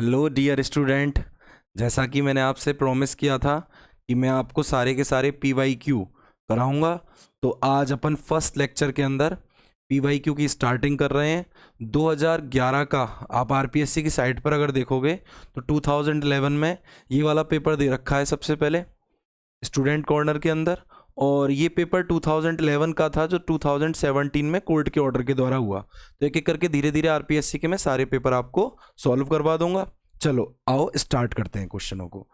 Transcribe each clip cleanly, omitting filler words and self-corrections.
Hello dear student, जैसा कि मैंने आपसे प्रॉमिस किया था कि मैं आपको सारे के सारे PYQ कराऊंगा। तो आज अपन फर्स्ट लेक्चर के अंदर PYQ की स्टार्टिंग कर रहे हैं। 2011 का आप RPSC की साइट पर अगर देखोगे तो 2011 में ये वाला पेपर दे रखा है सबसे पहले स्टूडेंट कॉर्नर के अंदर। और ये पेपर 2011 का था जो 2017 में कोर्ट के ऑर्डर के द्वारा हुआ। तो एक एक करके धीरे धीरे RPSC के मैं सारे पेपर आपको सॉल्व करवा दूंगा। चलो आओ स्टार्ट करते हैं क्वेश्चनों को।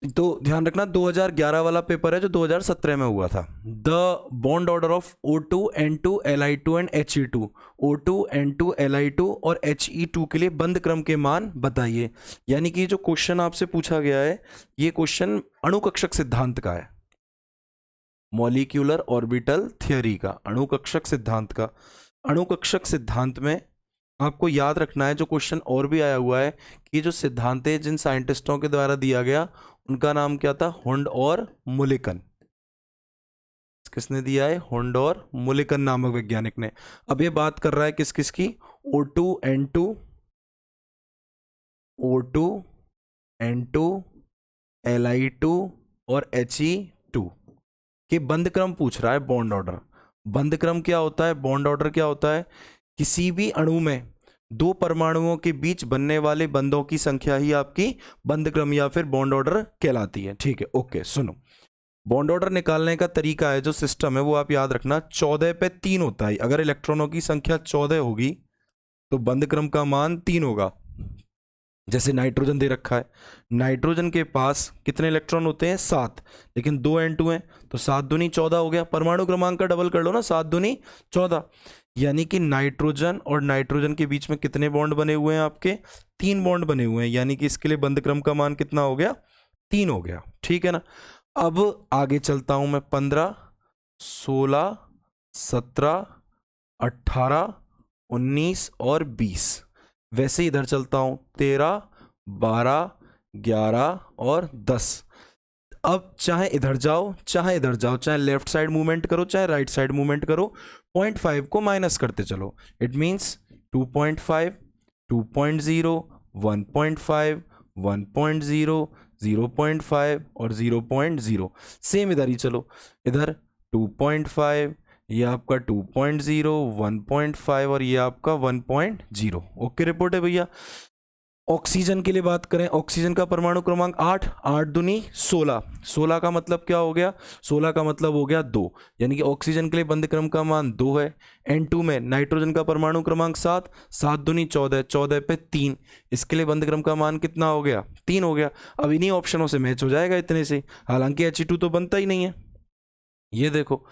तो ध्यान रखना 2011 वाला पेपर है जो 2017 में हुआ था। The bond order of O2 N2 Li2 and He2। O2 N2 Li2 और He2 के लिए बंध क्रम के मान बताइए। यानी कि जो क्वेश्चन आपसे पूछा गया है ये क्वेश्चन अणुकक्षक सिद्धांत का है, मॉलिक्यूलर ऑर्बिटल थ्योरी का, अणुकक्षक सिद्धांत का। अणुकक्षक सिद्धांत में आपको याद रखना है जो क्वेश्चन और भी आया हुआ है कि जो सिद्धांत है जिन साइंटिस्टों के द्वारा दिया गया उनका नाम क्या था, हुंड और मुलिकन। किसने दिया है? हुंड और मुलिकन नामक वैज्ञानिक ने। अब ये बात कर रहा है किस किस की? O2 N2 O2 N2 Li2 और He2 के बंध क्रम पूछ रहा है, बॉन्ड ऑर्डर। बंध क्रम क्या होता है, बॉन्ड ऑर्डर क्या होता है? किसी भी अणु में दो परमाणुओं के बीच बनने वाले बंधों की संख्या ही आपकी बंध क्रम या फिर बॉन्ड ऑर्डर कहलाती है। ठीक है, ओके। सुनो, बॉन्ड ऑर्डर निकालने का तरीका है, जो सिस्टम है वो आप याद रखना 14 पे 3 होता है। अगर इलेक्ट्रॉनों की संख्या 14 होगी तो बंध क्रम का मान 3 होगा। जैसे नाइट्रोजन दे रखा है, नाइट्रोजन के पास कितने इलेक्ट्रॉन होते हैं? 7, लेकिन 2 N2 हैं तो 7 दूनी 14 हो गया। परमाणु क्रमांक का डबल कर लो ना, 7 दूनी 14। यानी कि नाइट्रोजन और नाइट्रोजन के बीच में कितने बॉन्ड बने हुए हैं? आपके 3 बॉन्ड बने हुए हैं। यानी कि इसके लिए बंध क्रम का मान कितना हो गया? 3 हो गया। ठीक है ना। अब आगे चलता हूं मैं। 15, 16, 17, 18, 19 और 20। वैसे इधर चलता हूं, 13, 12, 11 और 10। अब चाहे इधर जाओ चाहे इधर जाओ, चाहे लेफ्ट साइड मूवमेंट करो चाहे राइट साइड मूवमेंट करो, 0.5 को माइनस करते चलो। इट मीन्स 2.5, 2.0, 1.5, 1.0, 0.5 और 0.0। सेम इधर ही चलो, इधर 2.5, ये आपका 2.0, 1.5 और ये आपका 1.0। ओके रिपोर्ट है भैया। ऑक्सीजन के लिए बात करें, ऑक्सीजन का परमाणु क्रमांक 8, 8 दूनी 16। 16 का मतलब क्या हो गया? 16 का मतलब हो गया 2। यानी कि ऑक्सीजन के लिए बंध क्रम का मान 2 है। N2 में नाइट्रोजन का परमाणु क्रमांक 7, 7 दूनी 14, 14 पे 3। इसके लिए बंध क्रम का मान कितना हो गया? 3 हो गया। अब इन्हीं ऑप्शनों से मैच हो जाएगा इतने से। हालांकि He2 तो बनता ही नहीं है। ये देखो,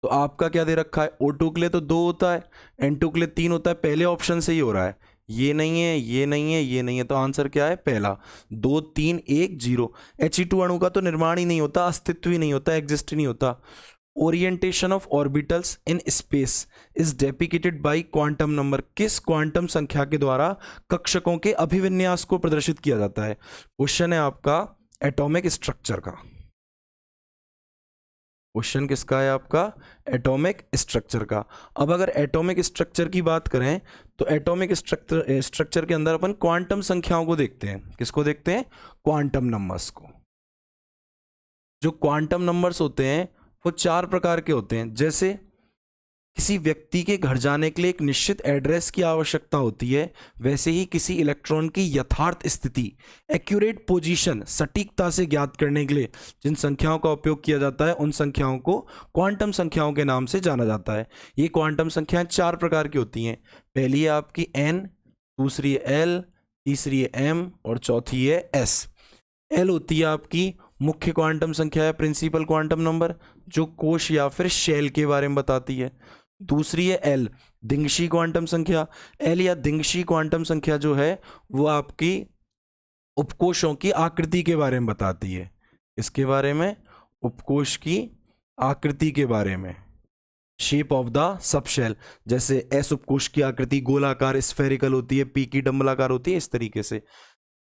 तो आपका क्या दे रखा है? O2 के लिए तो 2 होता है, N2 के लिए 3 होता है। पहले ऑप्शन से ही हो रहा है। ये नहीं है, ये नहीं है, ये नहीं है, तो आंसर क्या है? पहला। 2, 3, 1, 0। He2 अणु का तो निर्माण ही नहीं होता, अस्तित्व ही नहीं होता, एग्जिस्ट ही नहीं होता। Orientation of orbitals in space is depicted by quantum number. किस क्वांटम संख्या के द्वारा कक्षकों के अभिविन्यास को प्रदर्शित किया जाता है? क्वेश्चन है आपका एटॉमिक स्ट्रक्चर का। क्वेश्चन किसका है आपका? एटॉमिक स्ट्रक्चर का। अब अगर एटॉमिक स्ट्रक्चर की बात करें तो एटॉमिक स्ट्रक्चर के अंदर अपन क्वांटम संख्याओं को देखते हैं। किसको देखते हैं? क्वांटम नंबर्स को। जो क्वांटम नंबर्स होते हैं वो 4 प्रकार के होते हैं। जैसे किसी व्यक्ति के घर जाने के लिए एक निश्चित एड्रेस की आवश्यकता होती है, वैसे ही किसी इलेक्ट्रॉन की यथार्थ स्थिति, एक्यूरेट पोजीशन, सटीकता से ज्ञात करने के लिए जिन संख्याओं का उपयोग किया जाता है उन संख्याओं को क्वांटम संख्याओं के नाम से जाना जाता है। ये क्वांटम संख्याएं 4 प्रकार की होती हैं। पहली है आपकी n, दूसरी है l, तीसरी है m और चौथी है s। l होती है आपकी मुख्य क्वांटम संख्या है, प्रिंसिपल क्वांटम नंबर, जो कोश या फिर शेल के बारे में बताती है। दूसरी है एल, दिंगशी क्वांटम संख्या। एल या दिंगशी क्वांटम संख्या जो है वो आपकी उपकोशों की आकृति के बारे में बताती है। इसके बारे में? उपकोश की आकृति के बारे में, शेप ऑफ द सबशेल। जैसे एस उपकोश की आकृति गोलाकार स्फेरिकल होती है, पी की डंबलाकार होती है, इस तरीके से।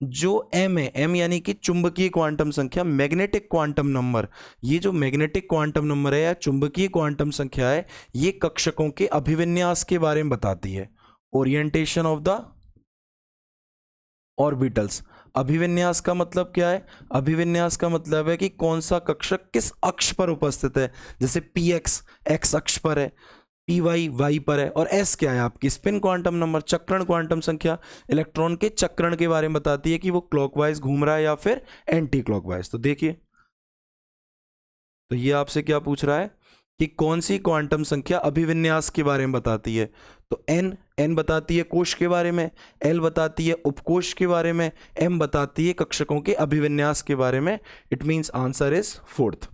जो एम है, एम यानी कि चुंबकीय क्वांटम संख्या, मैग्नेटिक क्वांटम नंबर। ये जो मैग्नेटिक क्वांटम नंबर है या चुंबकीय क्वांटम संख्या है, ये कक्षकों के अभिविन्यास के बारे में बताती है। Orientation of the orbitals. अभिविन्यास का मतलब क्या है? अभिविन्यास का मतलब है कि कौन सा कक्षक किस अक्ष पर उपस्थित है। जैसे पी एक्स एक्स अक्ष पर है, पी वाई वाई पर है, और एस क्या है आपकी? स्पिन क्वांटम नंबर, चक्रण क्वांटम संख्या। इलेक्ट्रॉन के चक्रण के बारे में बताती है कि वो क्लॉकवाइज घूम रहा है या फिर एंटी क्लॉकवाइज। तो देखिए, तो ये आपसे क्या पूछ रहा है कि कौन सी क्वांटम संख्या अभिविन्यास के बारे में बताती है। तो एन बताती है कोश के बारे में, एल बताती है उपकोश के बारे में, एम बताती है कक्षकों के अभिविन्यास के बारे में। It means answer is fourth.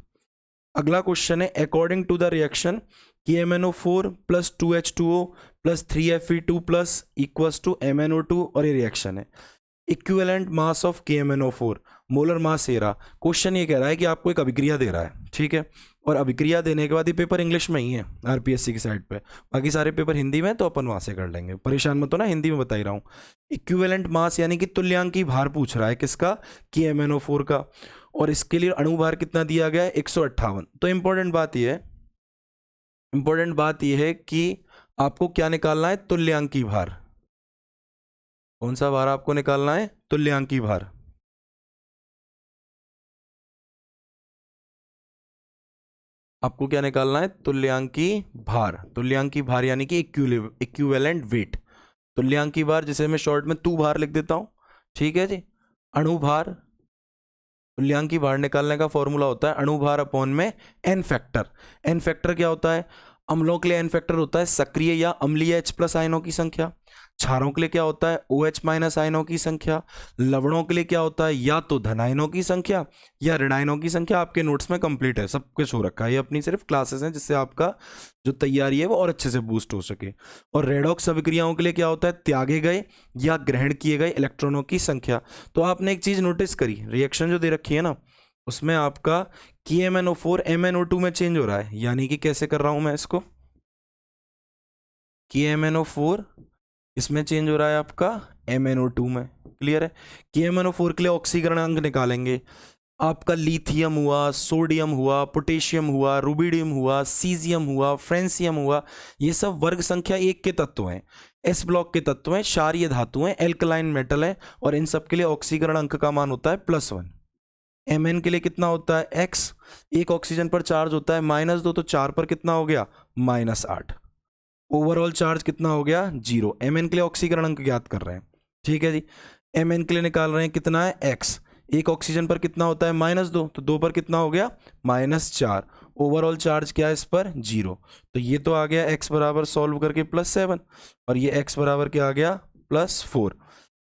अगला क्वेश्चन है, according to the reaction KMnO4 plus 2H2O plus 3Fe2 plus equals to MnO2, और ये रिएक्शन है। Equivalent mass of KMnO4, molar mass ये रहा। क्वेश्चन ये कह रहा है कि आपको एक अभिक्रिया दे रहा है, ठीक है, और अभिक्रिया देने के बाद ये पेपर इंग्लिश में ही है RPSC की साइड पे, बाकी सारे पेपर हिंदी में, तो अपन वहां से कर लेंगे, परेशान मत हो ना, हिंदी में बता ही रहा हूँ। इक्विवेलेंट मास यानी कि तुल्यांकी भार पूछ रहा है, किसका? KMnO4 का, और इसके लिए अणुभार कितना दिया गया है? 158। तो इंपॉर्टेंट बात यह है कि आपको क्या निकालना है? तुल्यांकी भार। कौन सा भार आपको निकालना है? तुल्यांकी भार। आपको क्या निकालना है? तुल्यांकी भार। तुल्यांकी भार यानी कि इक्विवेलेंट वेट। तुल्यांकी भार, जिसे मैं शॉर्ट में तू भार लिख देता हूं, ठीक है जी। अणुभार, तुल्यांकी भार निकालने का फॉर्मूला होता है अणुभार अपॉन में एन फैक्टर। एन फैक्टर क्या होता है? अम्लों के लिए एन फैक्टर होता है सक्रिय या अम्लीय H प्लस आयनों की संख्या। क्षारों के लिए क्या होता है? OH माइनस आयनों की संख्या। लवणों के लिए क्या होता है? या तो धन आयनों की संख्या या ऋण आयनों की संख्या। आपके नोट्स में कंप्लीट है, सब कुछ हो रखा है, ये अपनी सिर्फ क्लासेस हैं जिससे आपका जो तैयारी है वो और अच्छे से बूस्ट हो सके। और रेडॉक्स अभिक्रियाओं के लिए क्या होता है? त्यागे गए या ग्रहण किए गए इलेक्ट्रॉनों की संख्या। तो आपने एक चीज नोटिस करी, रिएक्शन जो दे रखी है ना, उसमें आपका KMnO4 MnO2 में चेंज हो रहा है। यानी कि कैसे कर रहा हूं मैं इसको? KMnO4 इसमें चेंज हो रहा है आपका MnO2 में। क्लियर है? KMnO4 के लिए ऑक्सीकरणांक निकालेंगे। आपका लिथियम हुआ, सोडियम हुआ, पोटेशियम हुआ, रुबिडियम हुआ, सीजियम हुआ, फ्रेंसियम हुआ, ये सब वर्ग संख्या 1 के तत्व हैं, एस ब्लॉक के तत्व हैं, क्षारीय धातु हैं, एल्कलाइन मेटल है, और इन सब के लिए ऑक्सीकरण अंक का मान होता है +1। Mn के लिए कितना होता है? x। एक ऑक्सीजन पर चार्ज होता है -2, तो 4 पर कितना हो गया? -8। ओवरऑल चार्ज कितना हो गया? 0। Mn के लिए ऑक्सीकरण अंक ज्ञात कर रहे हैं, ठीक है जी। Mn के लिए निकाल रहे हैं, कितना है? x। एक ऑक्सीजन पर कितना होता है? -2, तो 2 पर कितना हो गया? -4। ओवरऑल चार्ज क्या है इस पर? 0। तो ये तो आ गया x बराबर सॉल्व करके +7, और ये x बराबर क्या आ गया? +4।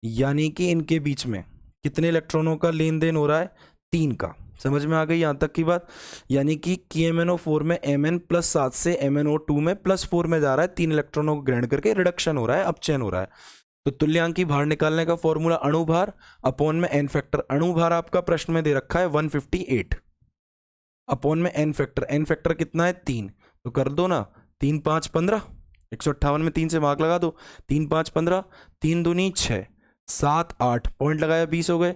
यानी कि इनके बीच में कितने इलेक्ट्रॉनों का लेन देन हो रहा है? 3 का। समझ में आ गई यहाँ तक की बात? यानी कि KMnO4 में Mn +7 से MnO2 में +4 में जा रहा है, 3 इलेक्ट्रॉनों को ग्रहण करके रिडक्शन हो रहा है, अपचयन हो रहा है। तो तुल्यांकी भार निकालने का फॉर्मूला अणुभार अपॉन में एन फैक्टर। अणुभार आपका प्रश्न में दे रखा है 158, अपॉन में एन फैक्टर। एन फैक्टर कितना है? 3। तो कर दो ना, 3 5 15, 158 में 3 से मार्क लगा दो, 3 5 15, 3 दूनी 6, 7 8, पॉइंट लगाया 20 हो गए,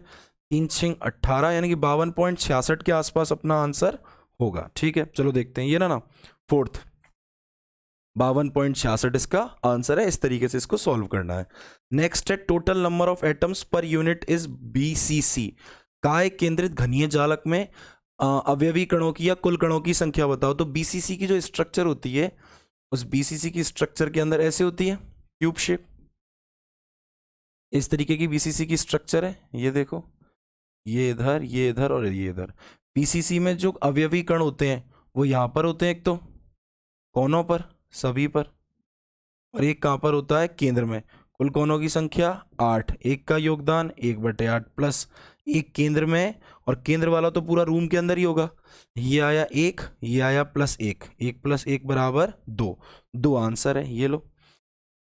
3 6 18, यानी कि 52.66 के आसपास अपना आंसर होगा। ठीक है, चलो देखते हैं, ये ना फोर्थ 52.66 इसका आंसर है। इस तरीके से इसको सॉल्व करना है। नेक्स्ट है, total number of atoms per unit is BCC। काय केंद्रित घनीय जालक में अवयवी कणों की या कुल कणों की संख्या बताओ। तो BCC की जो स्ट्रक्चर होती है, उस BCC की स्ट्रक्चर के अंदर ऐसे होती है, क्यूब शेप, इस तरीके की BCC की स्ट्रक्चर है। ये देखो, ये इधर, ये इधर और ये इधर। BCC में जो अवयवी कण होते हैं वो यहाँ पर होते हैं, एक तो कोनों पर, सभी पर, और एक कहाँ पर होता है? केंद्र में। कुल कोनों की संख्या 8, एक का योगदान 1/8 प्लस एक केंद्र में, और केंद्र वाला तो पूरा रूम के अंदर ही होगा। ये आया 1, ये आया +1, 1 + 1 बराबर 2। 2 आंसर है, ये लो।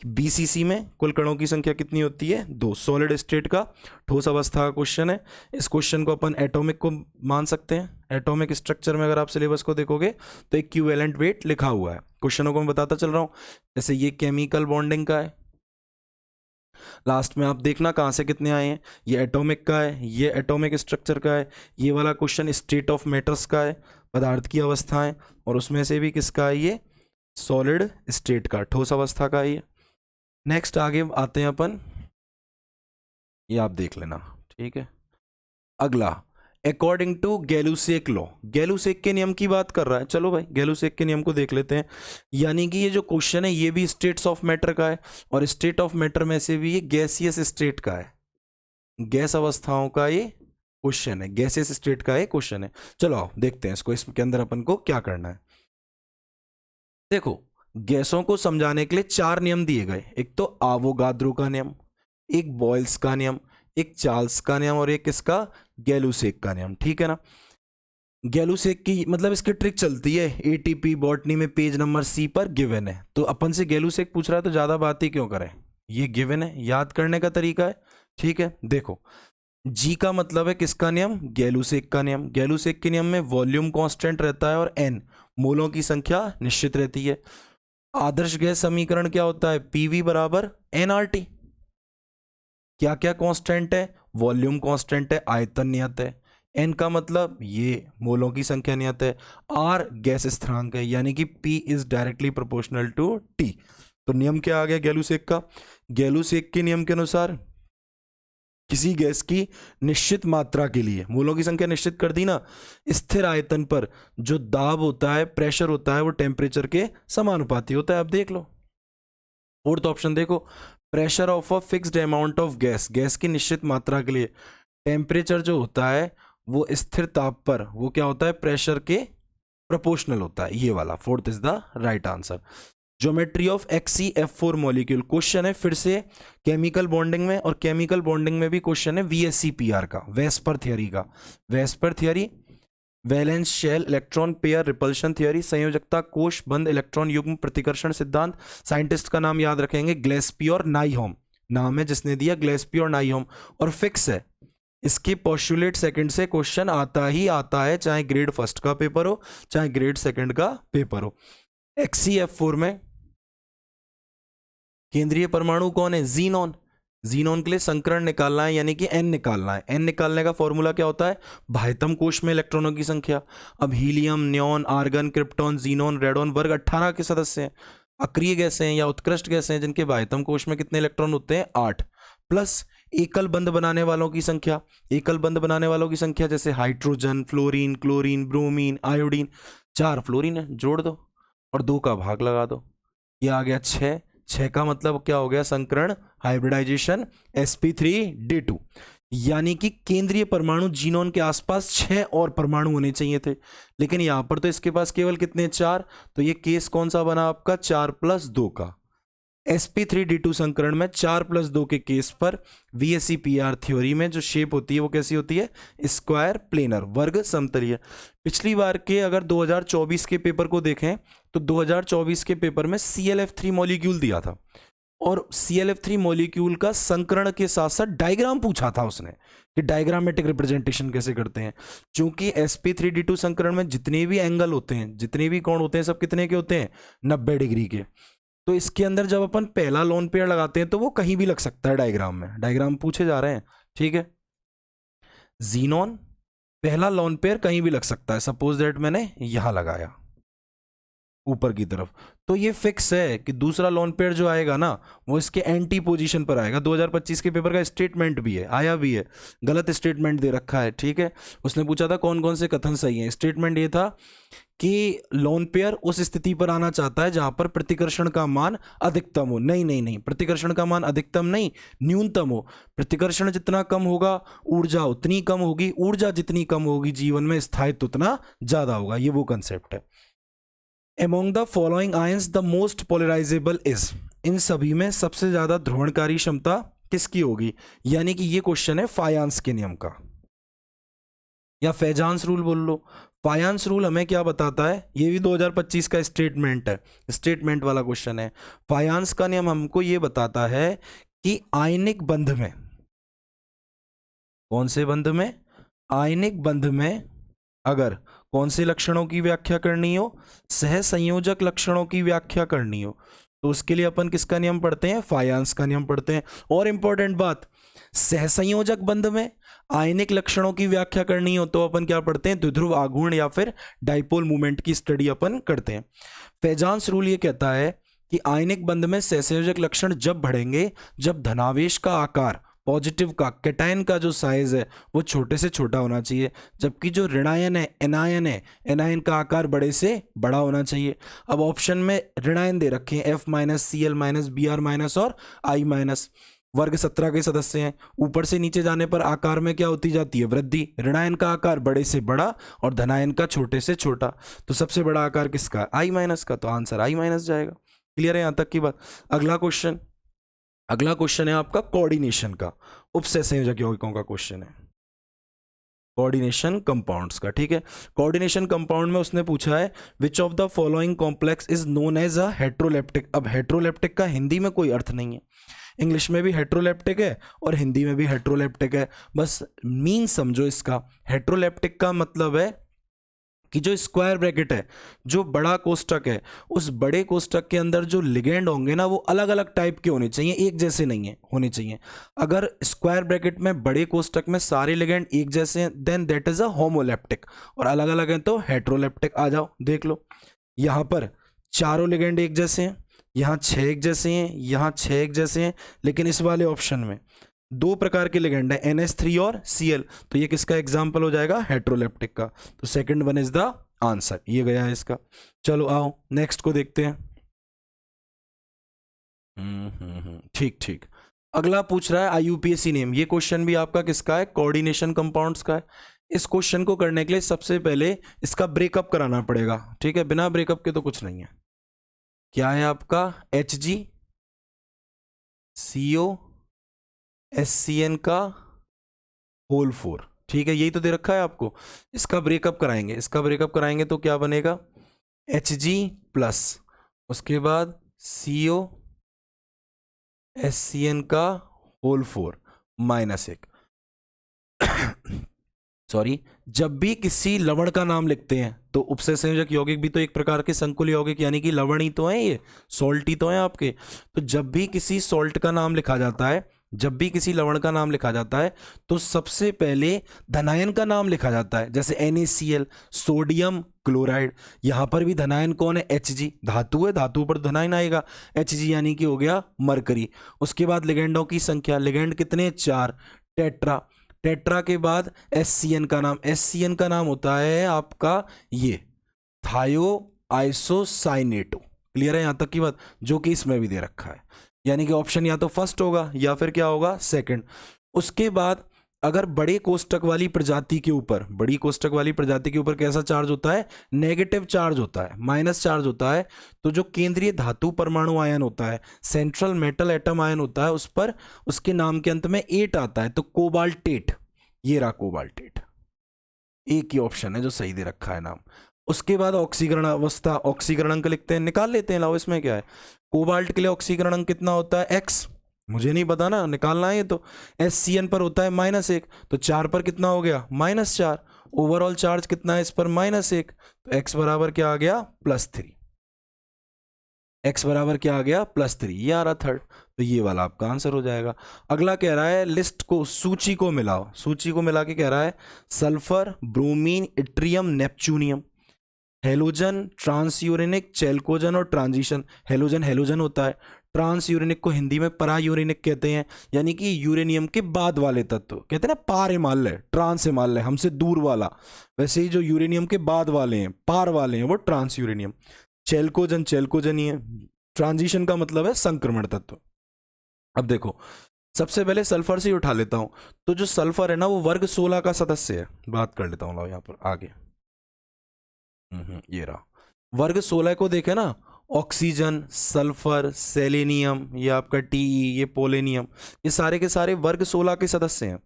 BCC में कुल कणों की संख्या कितनी होती है? 2। सॉलिड स्टेट का, ठोस अवस्था का क्वेश्चन है। इस क्वेश्चन को अपन एटॉमिक को मान सकते हैं। एटॉमिक स्ट्रक्चर में अगर आप सिलेबस को देखोगे तो एक इक्विवेलेंट वेट लिखा हुआ है। क्वेश्चनों को मैं बताता चल रहा हूं। जैसे ये केमिकल बॉन्डिंग का है, लास्ट में आप देखना कहां से कितने आए हैं। ये एटॉमिक का है, ये एटॉमिक स्ट्रक्चर का है। ये वाला क्वेश्चन स्टेट ऑफ मैटर्स का है, पदार्थ की अवस्थाएं, और उसमें से भी किसका है? ये सॉलिड स्टेट का, ठोस अवस्था का है ये। नेक्स्ट आगे आते हैं अपन ये आप देख लेना, ठीक है। अगला, according to Gay-Lussac law, Gay-Lussac के नियम की बात कर रहा है। चलो भाई गैलुसेक के नियम को देख लेते हैं। यानी कि ये जो क्वेश्चन है ये भी स्टेट्स ऑफ मैटर का है, और स्टेट ऑफ मैटर में से भी ये गैसियस स्टेट का है, गैस अवस्थाओं का ये क्वेश्चन है, गैसियस स्टेट का ये क्वेश्चन है। चलो आओ देखते हैं इसको, इसके अंदर अपन को क्या करना है। देखो, गैसों को समझाने के लिए 4 नियम दिए गए। एक तो आवोगाद्रो का नियम, एक बॉयल्स का नियम, एक चार्ल्स का नियम, और एक इसका गैलुसेक का नियम, ठीक है ना। गैलुसेक की मतलब इसकी ट्रिक चलती है, एटीपी बॉटनी में पेज नंबर सी पर गिवन है, तो अपन से गैलुसेक पूछ रहा है तो ज्यादा बात ही क्यों करें, ये गिवन है, याद करने का तरीका है, ठीक है। देखो, जी का मतलब है किसका नियम, गैलुसेक का नियम। गैलुसेक के नियम में वॉल्यूम कांस्टेंट रहता है और एन मोलों की संख्या निश्चित रहती है। आदर्श गैस समीकरण क्या होता है, पीवी बराबर एनआरटी। क्या क्या कांस्टेंट है, वॉल्यूम कांस्टेंट है, आयतन नियत है, एन का मतलब ये मोलों की संख्या नियत है, आर गैस स्थिरांक है, यानी कि P is directly proportional to T. तो नियम क्या आ गया गैलुसेक का, गैलुसेक के नियम के अनुसार किसी गैस की निश्चित मात्रा के लिए मोलों की संख्या निश्चित कर दी ना, स्थिर आयतन पर जो दाब होता है, प्रेशर होता है, वो टेम्परेचर के समानुपाती होता है। अब देख लो फोर्थ ऑप्शन, देखो, pressure of a fixed amount of gas, gas की निश्चित मात्रा के लिए टेम्परेचर जो होता है वो स्थिर ताप पर वो क्या होता है, प्रेशर के प्रोपोर्शनल होता है, ये वाला fourth is the right answer. Geometry of XeF4 molecule, question है फिर से केमिकल बॉन्डिंग में, और केमिकल बॉन्डिंग में भी क्वेश्चन है VSEPR का, वेस्पर थियरी का। VSEPR theory, valence shell electron pair repulsion theory, संयोजकता कोश बंद इलेक्ट्रॉन युग्म प्रतिकर्षण सिद्धांत। साइंटिस्ट का नाम याद रखेंगे, ग्लेस्पी और नाइहोम नाम है जिसने दिया, ग्लेस्पी और नाइहोम, और फिक्स है इसके पोस्टुलेट सेकंड से क्वेश्चन आता ही आता है, चाहे ग्रेड फर्स्ट का पेपर हो चाहे ग्रेड सेकंड का पेपर हो। XeF4 में केंद्रीय परमाणु कौन है, जीनॉन। जीनॉन के लिए संकरण निकालना है, यानी कि एन निकालना है। एन निकालने का फॉर्मूला क्या होता है, बाह्यतम कोश में इलेक्ट्रॉनों की संख्या। अब helium, neon, argon, krypton, xenon, radon वर्ग 18 के सदस्य हैं। अक्रिय गैसें हैं या उत्कृष्ट गैसें हैं जिनके बाह्यतम कोश में कितने इलेक्ट्रॉन होते हैं, 8, प्लस एकल बंध बनाने वालों की संख्या। एकल बंध बनाने वालों की संख्या जैसे hydrogen, fluorine, chlorine, bromine, iodine, 4 fluorine है, जोड़ दो और 2 का भाग लगा दो, ये आ गया 6। 6 का मतलब क्या हो गया, संकरण हाइब्रिडाइजेशन sp3d2। यानी कि केंद्रीय परमाणु जीनोन के आसपास 6 और परमाणु होने चाहिए थे, लेकिन यहां पर तो इसके पास केवल कितने, 4। तो ये केस कौन सा बना आपका, 4+2 का। sp3d2 संकरण में 4+2 के केस पर VSEPR थ्योरी में जो शेप होती है वो कैसी होती है, स्क्वायर प्लेनर, वर्ग समतलीय। पिछली बार के अगर 2024 के पेपर को देखें तो 2024 के पेपर में ClF3 मॉलिक्यूल दिया था, और ClF3 मॉलिक्यूल का संकरण के साथ साथ डायग्राम पूछा था उसने कि डायग्रामेटिक रिप्रेजेंटेशन कैसे करते हैं। क्योंकि sp3d2 संकरण में जितने भी एंगल होते हैं, जितने भी कोण होते हैं, सब कितने के होते हैं, 90 डिग्री के। तो इसके अंदर जब अपन पहला लोन पेयर लगाते हैं तो वो कहीं भी लग सकता है डायग्राम में, डायग्राम पूछे जा रहे हैं, ठीक है। जीनॉन पहला लोन पेयर कहीं भी लग सकता है, सपोज दैट मैंने यहां लगाया ऊपर की तरफ, तो ये फिक्स है कि दूसरा लोन पेयर जो आएगा ना वो इसके एंटी पोजीशन पर आएगा। 2025 के पेपर का स्टेटमेंट भी है, आया भी है, गलत स्टेटमेंट दे रखा है, ठीक है। उसने पूछा था कौन कौन से कथन सही हैं, स्टेटमेंट ये था कि लोन पेयर उस स्थिति पर आना चाहता है जहां पर प्रतिकर्षण का मान अधिकतम हो। नहीं नहीं नहीं, प्रतिकर्षण का मान अधिकतम नहीं, न्यूनतम हो। प्रतिकर्षण जितना कम होगा ऊर्जा उतनी कम होगी, ऊर्जा जितनी कम होगी जीवन में स्थायित्व उतना ज्यादा होगा, ये वो कंसेप्ट है। Among the following ions the most polarizable is, इन सभी में सबसे ज्यादा ध्रुवणकारी क्षमता किसकी होगी, यानी कि ये क्वेश्चन है फायांस के नियम का, या फैजांस रूल बोल लो। फायांस रूल हमें क्या बताता है, ये भी 2025 का स्टेटमेंट है, स्टेटमेंट वाला क्वेश्चन है। फायांस का नियम हमको ये बताता है कि आयनिक बंध में, कौन से बंध में, आयनिक बंध में अगर कौन से लक्षणों की व्याख्या करनी हो, सहसंयोजक लक्षणों की व्याख्या करनी हो, तो उसके लिए अपन किसका नियम पढ़ते हैं, फायांस का नियम पढ़ते हैं। और इंपॉर्टेंट बात, सहसंयोजक बंध में आयनिक लक्षणों की व्याख्या करनी हो तो अपन क्या पढ़ते हैं, द्विध्रुव आघूर्ण या फिर डाइपोल मूवमेंट की स्टडी अपन करते हैं। फैजांस रूल ये कहता है कि आयनिक बंध में सहसंयोजक लक्षण जब बढ़ेंगे जब धनावेश का आकार पॉजिटिव का कैटायन का जो साइज है वो छोटे से छोटा होना चाहिए, जबकि जो ऋणायन है एनायन का आकार बड़े से बड़ा होना चाहिए। अब ऑप्शन में ऋणायन दे रखे हैं F- Cl- Br- और I-। वर्ग 17 के सदस्य हैं, ऊपर से नीचे जाने पर आकार में क्या होती जाती है, वृद्धि। ऋणायन का आकार बड़े से बड़ा और धनायन का छोटे से छोटा, तो सबसे बड़ा आकार किसका, I- का, तो आंसर I- जाएगा। क्लियर है यहां तक की बात। अगला क्वेश्चन है आपका कोऑर्डिनेशन का, उपसहसंयोजक यौगिकों का क्वेश्चन है, कोऑर्डिनेशन कंपाउंड्स का। ठीक है, कोऑर्डिनेशन कंपाउंड में उसने पूछा है which of the following complex is known as a heteroleptic. अब हेट्रोलेप्टिक का हिंदी में कोई अर्थ नहीं है, इंग्लिश में भी हेट्रोलेप्टिक है और हिंदी में भी हेट्रोलेप्टिक है, बस मीन समझो इसका। हेट्रोलेप्टिक का मतलब है कि जो स्क्वायर ब्रैकेट है, जो बड़ा कोष्टक है, उस बड़े कोष्टक के अंदर जो लिगेंड होंगे ना वो अलग अलग टाइप के होने चाहिए, एक जैसे नहीं है होने चाहिए। अगर स्क्वायर ब्रैकेट में बड़े कोष्टक में सारे लिगेंड एक जैसे हैं then that is a homoleptic, और अलग अलग हैं तो हेट्रोलेप्टिक। आ जाओ देख लो, यहां पर चारों लिगेंड एक जैसे हैं, यहाँ 6 एक जैसे हैं, यहाँ 6 एक जैसे हैं, लेकिन इस वाले ऑप्शन में 2 प्रकार के लिगेंड है NH3 और Cl, तो ये किसका एग्जाम्पल हो जाएगा, हेट्रोलेप्टिक का। तो second one is the answer, ये गया है इसका। चलो आओ नेक्स्ट को देखते हैं। ठीक ठीक। अगला पूछ रहा है IUPAC नेम, ये क्वेश्चन भी आपका किसका है, कोऑर्डिनेशन कंपाउंड्स का है। इस क्वेश्चन को करने के लिए सबसे पहले इसका ब्रेकअप कराना पड़ेगा, ठीक है, बिना ब्रेकअप के तो कुछ नहीं है। क्या है आपका Hg CO SCN का होल 4, ठीक है, यही तो दे रखा है आपको। इसका ब्रेकअप कराएंगे तो क्या बनेगा, Hg प्लस उसके बाद CO SCN का होल 4 माइनस 1। सॉरी, जब भी किसी लवण का नाम लिखते हैं तो उपसंयोजक यौगिक भी तो एक प्रकार के संकुल यौगिक यानी कि लवण ही तो है, ये सॉल्ट ही तो है आपके। तो जब भी किसी सॉल्ट का नाम लिखा जाता है, जब भी किसी लवण का नाम लिखा जाता है तो सबसे पहले धनायन का नाम लिखा जाता है, जैसे NaCl सोडियम क्लोराइड। यहां पर भी धनायन कौन है, Hg, धातु है, धातु पर धनायन आएगा, Hg यानी कि हो गया मरकरी। उसके बाद लिगेंडों की संख्या, लिगेंड कितने, 4, टेट्रा। टेट्रा के बाद SCN का नाम, SCN का नाम होता है आपका ये थायो आइसोसाइनेटो। क्लियर है यहां तक की बात, जो कि इसमें भी दे रखा है, यानी कि ऑप्शन या तो फर्स्ट होगा या फिर क्या होगा, सेकंड। उसके बाद अगर बड़ी कोष्टक वाली प्रजाति के ऊपर कैसा चार्ज होता है, नेगेटिव चार्ज होता है, माइनस चार्ज होता है, तो जो केंद्रीय धातु परमाणु आयन होता है, सेंट्रल मेटल एटम आयन होता है, उस पर उसके नाम के अंत में 8 आता है, तो कोबाल्टेट, ये रहा कोबाल्टेट, एक ही ऑप्शन है जो सही दे रखा है नाम। उसके बाद ऑक्सीकरण अवस्था, ऑक्सीकरण अंक लिखते हैं, निकाल लेते हैं, लाओ इसमें क्या है, कोबाल्ट के लिए ऑक्सीकरण अंक कितना होता है, X, मुझे नहीं पता ना, निकालना है ये तो। SCN पर होता है -1, तो 4 पर कितना हो गया, -4। ओवरऑल चार्ज कितना है इस पर, -1, तो X बराबर क्या आ गया, +3। X बराबर क्या आ गया, +3, ये आ रहा थर्ड, तो ये वाला आपका आंसर हो जाएगा। अगला कह रहा है लिस्ट को, सूची को मिलाओ, सूची को मिला के कह रहा है sulphur, bromine, yttrium, neptunium, halogen, transuranic, chalcogen और ट्रांजिशन। हेलोजन हेलोजन होता है, ट्रांस यूरेनिक को हिंदी में परा यूरेनिक कहते हैं, यानी कि यूरेनियम के बाद वाले तत्व, कहते हैं ना पार हिमालय, ट्रांस हिमालय हमसे दूर वाला, वैसे ही जो यूरेनियम के बाद वाले हैं, पार वाले हैं, वो ट्रांस यूरेनियम। चेल्कोजन ही है। ट्रांजिशन का मतलब है संक्रमण तत्व। अब देखो, सबसे पहले सल्फर से ही उठा लेता हूं, तो जो सल्फर है ना वो वर्ग 16 का सदस्य है, बात कर लेता हूं, लाओ यहां पर आगे। ये रहा, वर्ग 16 को देखे ना, ऑक्सीजन, सल्फर, सेलेनियम, ये आपका TE, ये पोलेनियम, ये सारे के सारे वर्ग 16 के सदस्य हैं।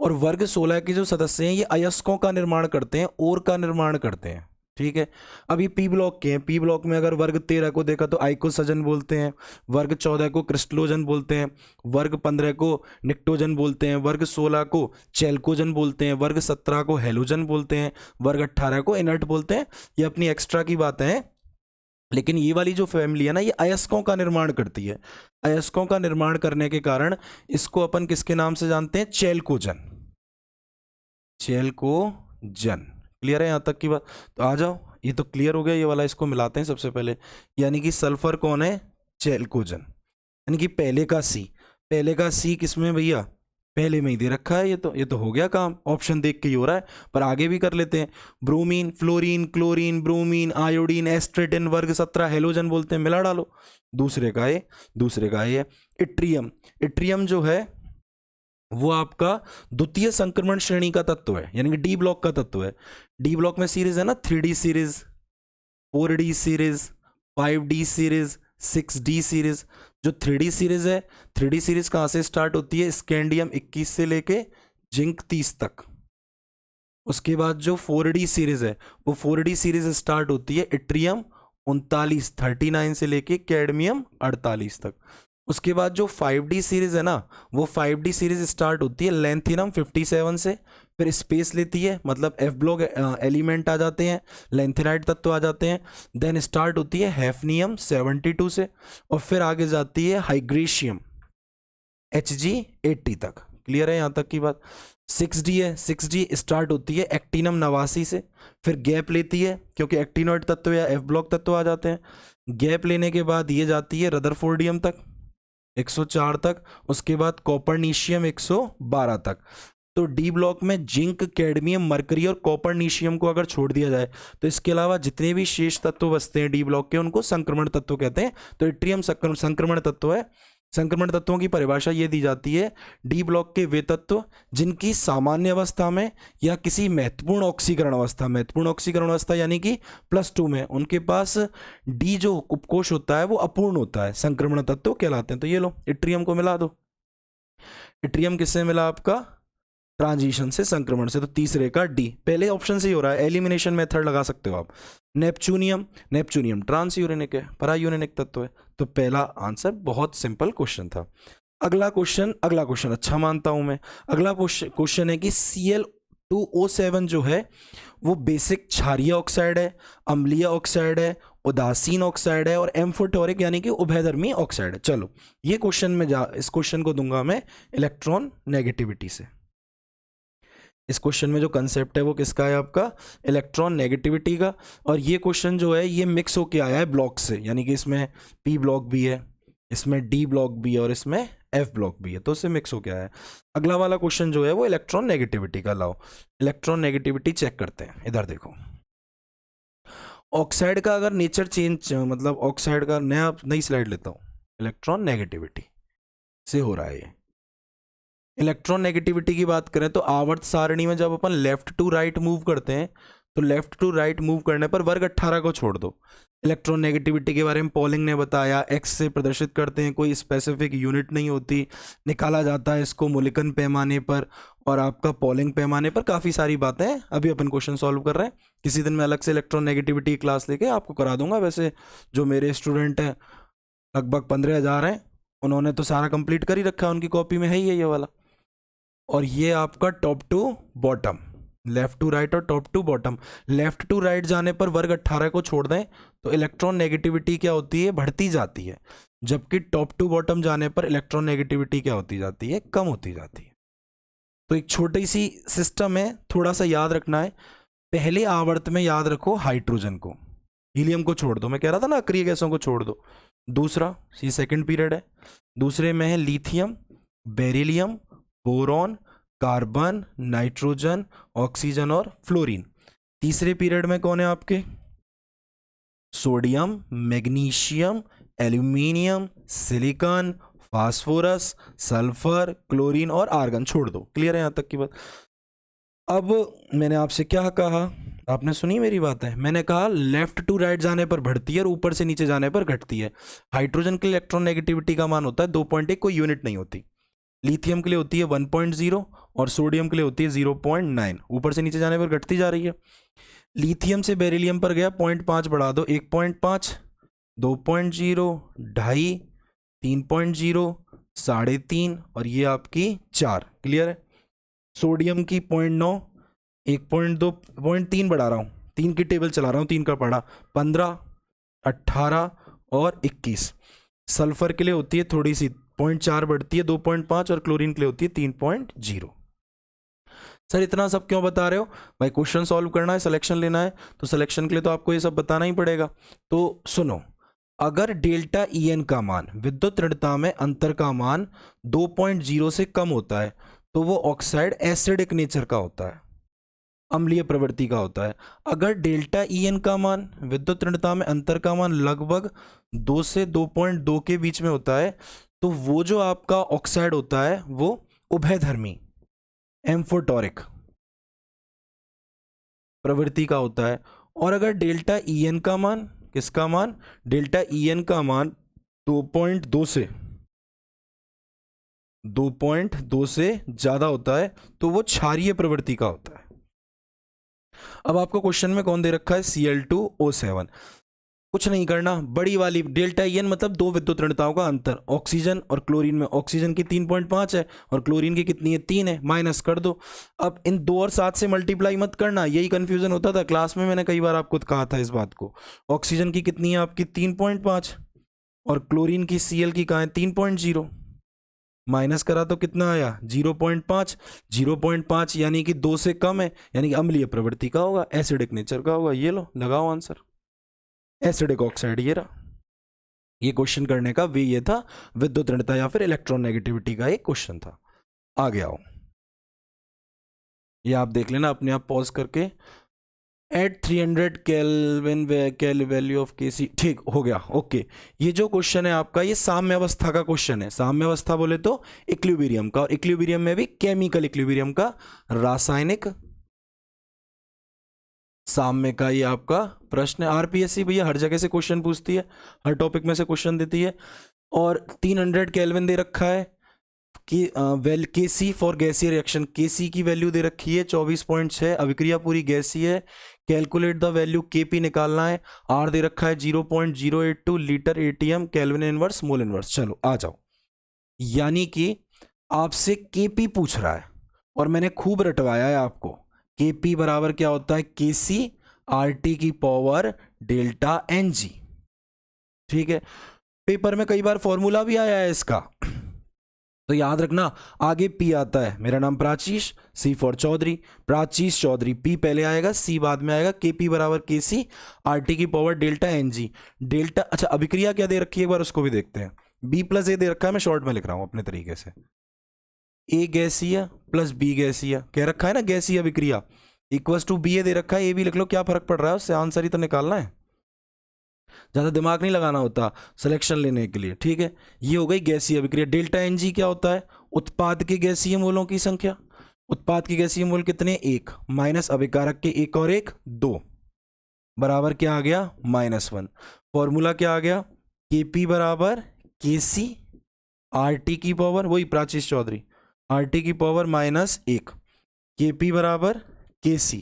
और वर्ग 16 के जो सदस्य हैं ये अयस्कों का निर्माण करते हैं, और का निर्माण करते हैं, ठीक है। अब ये P ब्लॉक के हैं, P ब्लॉक में अगर वर्ग 13 को देखा तो आइकोसजन बोलते हैं, वर्ग 14 को क्रिस्टलोजन बोलते हैं, वर्ग 15 को निक्टोजन बोलते हैं, वर्ग 16 को चेल्कोजन बोलते हैं, वर्ग 17 को हेलोजन बोलते हैं, वर्ग 18 को इनर्ट बोलते हैं। ये अपनी एक्स्ट्रा की बातें हैं, लेकिन ये वाली जो फैमिली है ना, ये अयस्कों का निर्माण करती है। अयस्कों का निर्माण करने के कारण इसको अपन किसके नाम से जानते हैं, चेल्कोजन, चेल्कोजन। क्लियर है यहां तक की बात, तो आ जाओ, ये तो क्लियर हो गया, ये वाला इसको मिलाते हैं सबसे पहले, यानी कि सल्फर कौन है, चेल्कोजन, यानी कि पहले का सी किसमें भैया, पहले में ही दे रखा है, ये तो हो गया काम, ऑप्शन देख के ही हो रहा है, पर आगे भी कर लेते हैं। Bromine, fluorine, chlorine, bromine, iodine, astatine, वर्ग 17 हेलोजन बोलते हैं, मिला डालो। दूसरे का ये इट्रियम। इट्रियम जो है वो आपका द्वितीय संक्रमण श्रेणी का तत्व है, यानी कि डी ब्लॉक का तत्व है। डी ब्लॉक में सीरीज है ना, 3D series, 4D series, 5D series, 6D series. जो 3D सीरीज है, 3D सीरीज कहां से स्टार्ट होती है? स्कैंडियम 21 से लेके जिंक 30 तक। उसके बाद जो 4D सीरीज है, वो 4D सीरीज स्टार्ट होती है इट्रियम 39 से लेके कैडमियम 48 तक। उसके बाद जो 5D सीरीज है ना, वो 5D सीरीज स्टार्ट होती है लैंथिनम 57 से, फिर स्पेस लेती है, मतलब F ब्लॉक एलिमेंट आ जाते हैं, लैंथेनाइट तत्व आ जाते हैं। देन स्टार्ट होती है हैफनियम 72 से, और फिर आगे जाती है हाइग्रेशियम Hg 80 तक। क्लियर है यहाँ तक की बात? 6D है, 6D स्टार्ट होती है एक्टिनम 89 से, फिर गैप लेती है क्योंकि एक्टिनोइड तत्व या F ब्लॉक तत्व आ जाते हैं। गैप लेने के बाद ये जाती है रदरफोर्डियम तक 104 तक, उसके बाद कॉपरनीशियम 112 तक। तो डी ब्लॉक में जिंक, कैडमियम, मरकरी और कॉपरनीशियम को अगर छोड़ दिया जाए तो इसके अलावा जितने भी शेष तत्व बचते हैं डी ब्लॉक के, उनको संक्रमण तत्व कहते हैं। तो इट्रियम संक्रमण तत्व है। संक्रमण तत्वों की परिभाषा ये दी जाती है, डी ब्लॉक के वे तत्व जिनकी सामान्य अवस्था में या किसी महत्वपूर्ण ऑक्सीकरण अवस्था यानी कि +2 में उनके पास डी जो उपकोष होता है वो अपूर्ण होता है, संक्रमण तत्व कहलाते हैं। तो ये लो, इट्रियम को मिला दो। इट्रियम किससे मिला आपका? ट्रांजिशन से, संक्रमण से। तो तीसरे का डी, पहले ऑप्शन से ही हो रहा है, एलिमिनेशन मेथड लगा सकते हो आप। नेपच्यूनियम ट्रांस यूरेनिक है, परायूरेनिक तत्व है। तो पहला आंसर बहुत सिंपल क्वेश्चन था। अगला क्वेश्चन अच्छा मानता हूं मैं। अगला क्वेश्चन है कि Cl2O7 जो है वो बेसिक क्षारीय ऑक्साइड है, अम्लीय ऑक्साइड है, उदासीन ऑक्साइड है और एम्फोटोरिक यानी कि उभयधर्मी ऑक्साइड है। चलो ये क्वेश्चन में इस क्वेश्चन को दूंगा मैं इलेक्ट्रॉन नेगेटिविटी से। इस क्वेश्चन में जो कंसेप्ट है वो किसका है? आपका इलेक्ट्रॉन नेगेटिविटी का। और ये क्वेश्चन जो है ये मिक्स होके आया है ब्लॉक से, यानी कि इसमें पी ब्लॉक भी है, इसमें डी ब्लॉक भी है और इसमें एफ ब्लॉक भी है, तो उससे मिक्स होके आया है। अगला वाला क्वेश्चन जो है वो इलेक्ट्रॉन नेगेटिविटी का। लाओ इलेक्ट्रॉन नेगेटिविटी चेक करते हैं। इधर देखो, ऑक्साइड का अगर नेचर चेंज, मतलब ऑक्साइड का नई स्लाइड लेता हूँ। इलेक्ट्रॉन नेगेटिविटी से हो रहा है ये। इलेक्ट्रॉन नेगेटिविटी की बात करें तो आवर्त सारणी में जब अपन लेफ्ट टू राइट मूव करते हैं, तो लेफ्ट टू राइट मूव करने पर वर्ग 18 को छोड़ दो। इलेक्ट्रॉन नेगेटिविटी के बारे में पॉलिंग ने बताया, एक्स से प्रदर्शित करते हैं, कोई स्पेसिफिक यूनिट नहीं होती, निकाला जाता है इसको मुलिकन पैमाने पर और आपका पॉलिंग पैमाने पर। काफ़ी सारी बातें अभी अपन क्वेश्चन सॉल्व कर रहे हैं। किसी दिन मैं अलग से इलेक्ट्रॉन नेगेटिविटी क्लास लेके आपको करा दूंगा। वैसे जो मेरे स्टूडेंट हैं लगभग 15,000 हैं, उन्होंने तो सारा कंप्लीट कर ही रखा है, उनकी कॉपी में है ही ये वाला। और ये आपका top to bottom, left to right और top to bottom. Left to right जाने पर वर्ग 18 को छोड़ दें तो इलेक्ट्रॉन नेगेटिविटी क्या होती है? बढ़ती जाती है। जबकि टॉप टू बॉटम जाने पर इलेक्ट्रॉन नेगेटिविटी क्या होती जाती है? कम होती जाती है। तो एक छोटी सी सिस्टम है, थोड़ा सा याद रखना है। पहले आवर्त में याद रखो हाइड्रोजन को, हीलियम को छोड़ दो, मैं कह रहा था ना अक्रिय गैसों को छोड़ दो। दूसरा, ये सेकंड पीरियड है, दूसरे में है lithium, beryllium, boron, carbon, nitrogen, oxygen और फ्लोरीन। तीसरे पीरियड में कौन है आपके? Sodium, magnesium, aluminium, silicon, phosphorus, sulphur, chlorine और आर्गन। छोड़ दो। क्लियर है यहाँ तक की बात? अब मैंने आपसे क्या कहा, आपने सुनी मेरी बात है? मैंने कहा लेफ्ट टू राइट जाने पर बढ़ती है और ऊपर से नीचे जाने पर घटती है। हाइड्रोजन के इलेक्ट्रॉन नेगेटिविटी का मान होता है 2.1, कोई यूनिट नहीं होती। लिथियम के लिए होती है 1.0 और सोडियम के लिए होती है 0.9। ऊपर से नीचे जाने पर घटती जा रही है। लिथियम से बेरिलियम पर गया, 0.5 बढ़ा दो, 1.5, 2.0, 2.5, 3.0, 3.5 और ये आपकी 4। क्लियर है? सोडियम की 0.9, 1.2, 0.3 बढ़ा रहा हूँ, 3 की टेबल चला रहा हूँ, 3 का पढ़ा, 15, 18 और 21। सल्फर के लिए होती है थोड़ी सी 0.4 बढ़ती है, 2.5 और क्लोरीन के लिए होती है 3.0। सर इतना सब क्यों बता रहे हो भाई? क्वेश्चन सॉल्व करना है, सिलेक्शन लेना है, तो सिलेक्शन के लिए तो आपको ये सब बताना ही पड़ेगा। तो सुनो, अगर डेल्टा EN का मान, विद्युत ऋणता में अंतर का मान 2.0 से कम होता है तो वो ऑक्साइड एसिडिक नेचर का होता है, अम्लीय प्रवृत्ति का होता है। अगर डेल्टा EN का मान, विद्युत ऋणता में अंतर का मान लगभग 2 से 2.2 के बीच में होता है, तो वो जो आपका ऑक्साइड होता है वो उभयधर्मी एम्फोटोरिक प्रवृत्ति का होता है। और अगर डेल्टा EN का मान, किसका मान, डेल्टा EN का मान 2.2 से ज्यादा होता है, तो वो क्षारीय प्रवृत्ति का होता है। अब आपको क्वेश्चन में कौन दे रखा है, Cl2O7। कुछ नहीं करना, बड़ी वाली डेल्टा EN मतलब दो विद्युत ऋणताओं का अंतर, ऑक्सीजन और क्लोरीन में ऑक्सीजन की 3.5 है और क्लोरीन की कितनी है, 3 है, माइनस कर दो। अब इन 2 और 7 से मल्टीप्लाई मत करना, यही कंफ्यूजन होता था क्लास में, मैंने कई बार आपको कहा था इस बात को। ऑक्सीजन की कितनी है आपकी 3.5 और क्लोरीन की Cl की कहाँ है 3.0, माइनस करा तो कितना आया 0.5, 0.5 यानी कि 2 से कम है, यानी कि अम्लीय प्रवृत्ति का होगा, एसिडिक नेचर का होगा। ये लो लगाओ आंसर, एसिडिक ऑक्साइड ये रहा। ये क्वेश्चन करने का वे ये था, विद्युत ऋणता या फिर इलेक्ट्रॉन नेगेटिविटी का एक क्वेश्चन था। आगे आओ, ये आप देख लेना अपने आप पॉज करके। At 300 kelvin value of Kc, ठीक हो गया, ओके। ये जो क्वेश्चन है आपका, ये साम्य अवस्था का क्वेश्चन है। साम्य अवस्था बोले तो इक्विलिब्रियम का, और इक्विलिब्रियम में भी केमिकल इक्विलिब्रियम का, रासायनिक साम्य का ये आपका प्रश्न है। आरपीएससी भैया हर जगह से क्वेश्चन पूछती है, हर टॉपिक में से क्वेश्चन देती है। और 300 केल्विन दे रखा है कि Kc फॉर गैसीय रिएक्शन, Kc की वैल्यू दे रखी है 24.6, अभिक्रिया पूरी गैसीय है। कैलकुलेट द वैल्यू Kp निकालना है, R दे रखा है 0.082 litre ATM, kelvin inverse mole inverse. चलो आ जाओ, यानी कि आपसे Kp पूछ रहा है और मैंने खूब रटवाया है आपको। Kp बराबर क्या होता है, Kc RT की पावर डेल्टा Ng, ठीक है। पेपर में कई बार फॉर्मूला भी आया है इसका, तो याद रखना। आगे P आता है, मेरा नाम Prachish, C for Chaudhary, Prachish Chaudhary, P पहले आएगा, C बाद में आएगा। Kp बराबर Kc RT की पावर डेल्टा Ng। डेल्टा, अच्छा अभिक्रिया क्या दे रखी है एक बार उसको भी देखते हैं। B+A दे रखा है, मैं शॉर्ट में लिख रहा हूं अपने तरीके से। A गैसीय प्लस B गैसीय, कह रखा है ना गैसीय अभिक्रिया, इक्वल्स टू BA दे रखा है, ये भी लिख लो, क्या फर्क पड़ रहा है उससे, आंसर ही तो निकालना है, ज़्यादा दिमाग नहीं लगाना होता सिलेक्शन लेने के लिए, ठीक है। ये हो गई गैसीय अभिक्रिया। डेल्टा Ng क्या होता है, उत्पाद के गैसीय मोलों की संख्या। उत्पाद के गैसीय मोल कितने, 1 माइनस अभिकारक के 1 और 1 2 बराबर क्या आ गया, -1। फॉर्मूला क्या आ गया, Kp बराबर Kc RT की पावर, वही प्राचीश चौधरी, RT की पावर -1, Kp बराबर Kc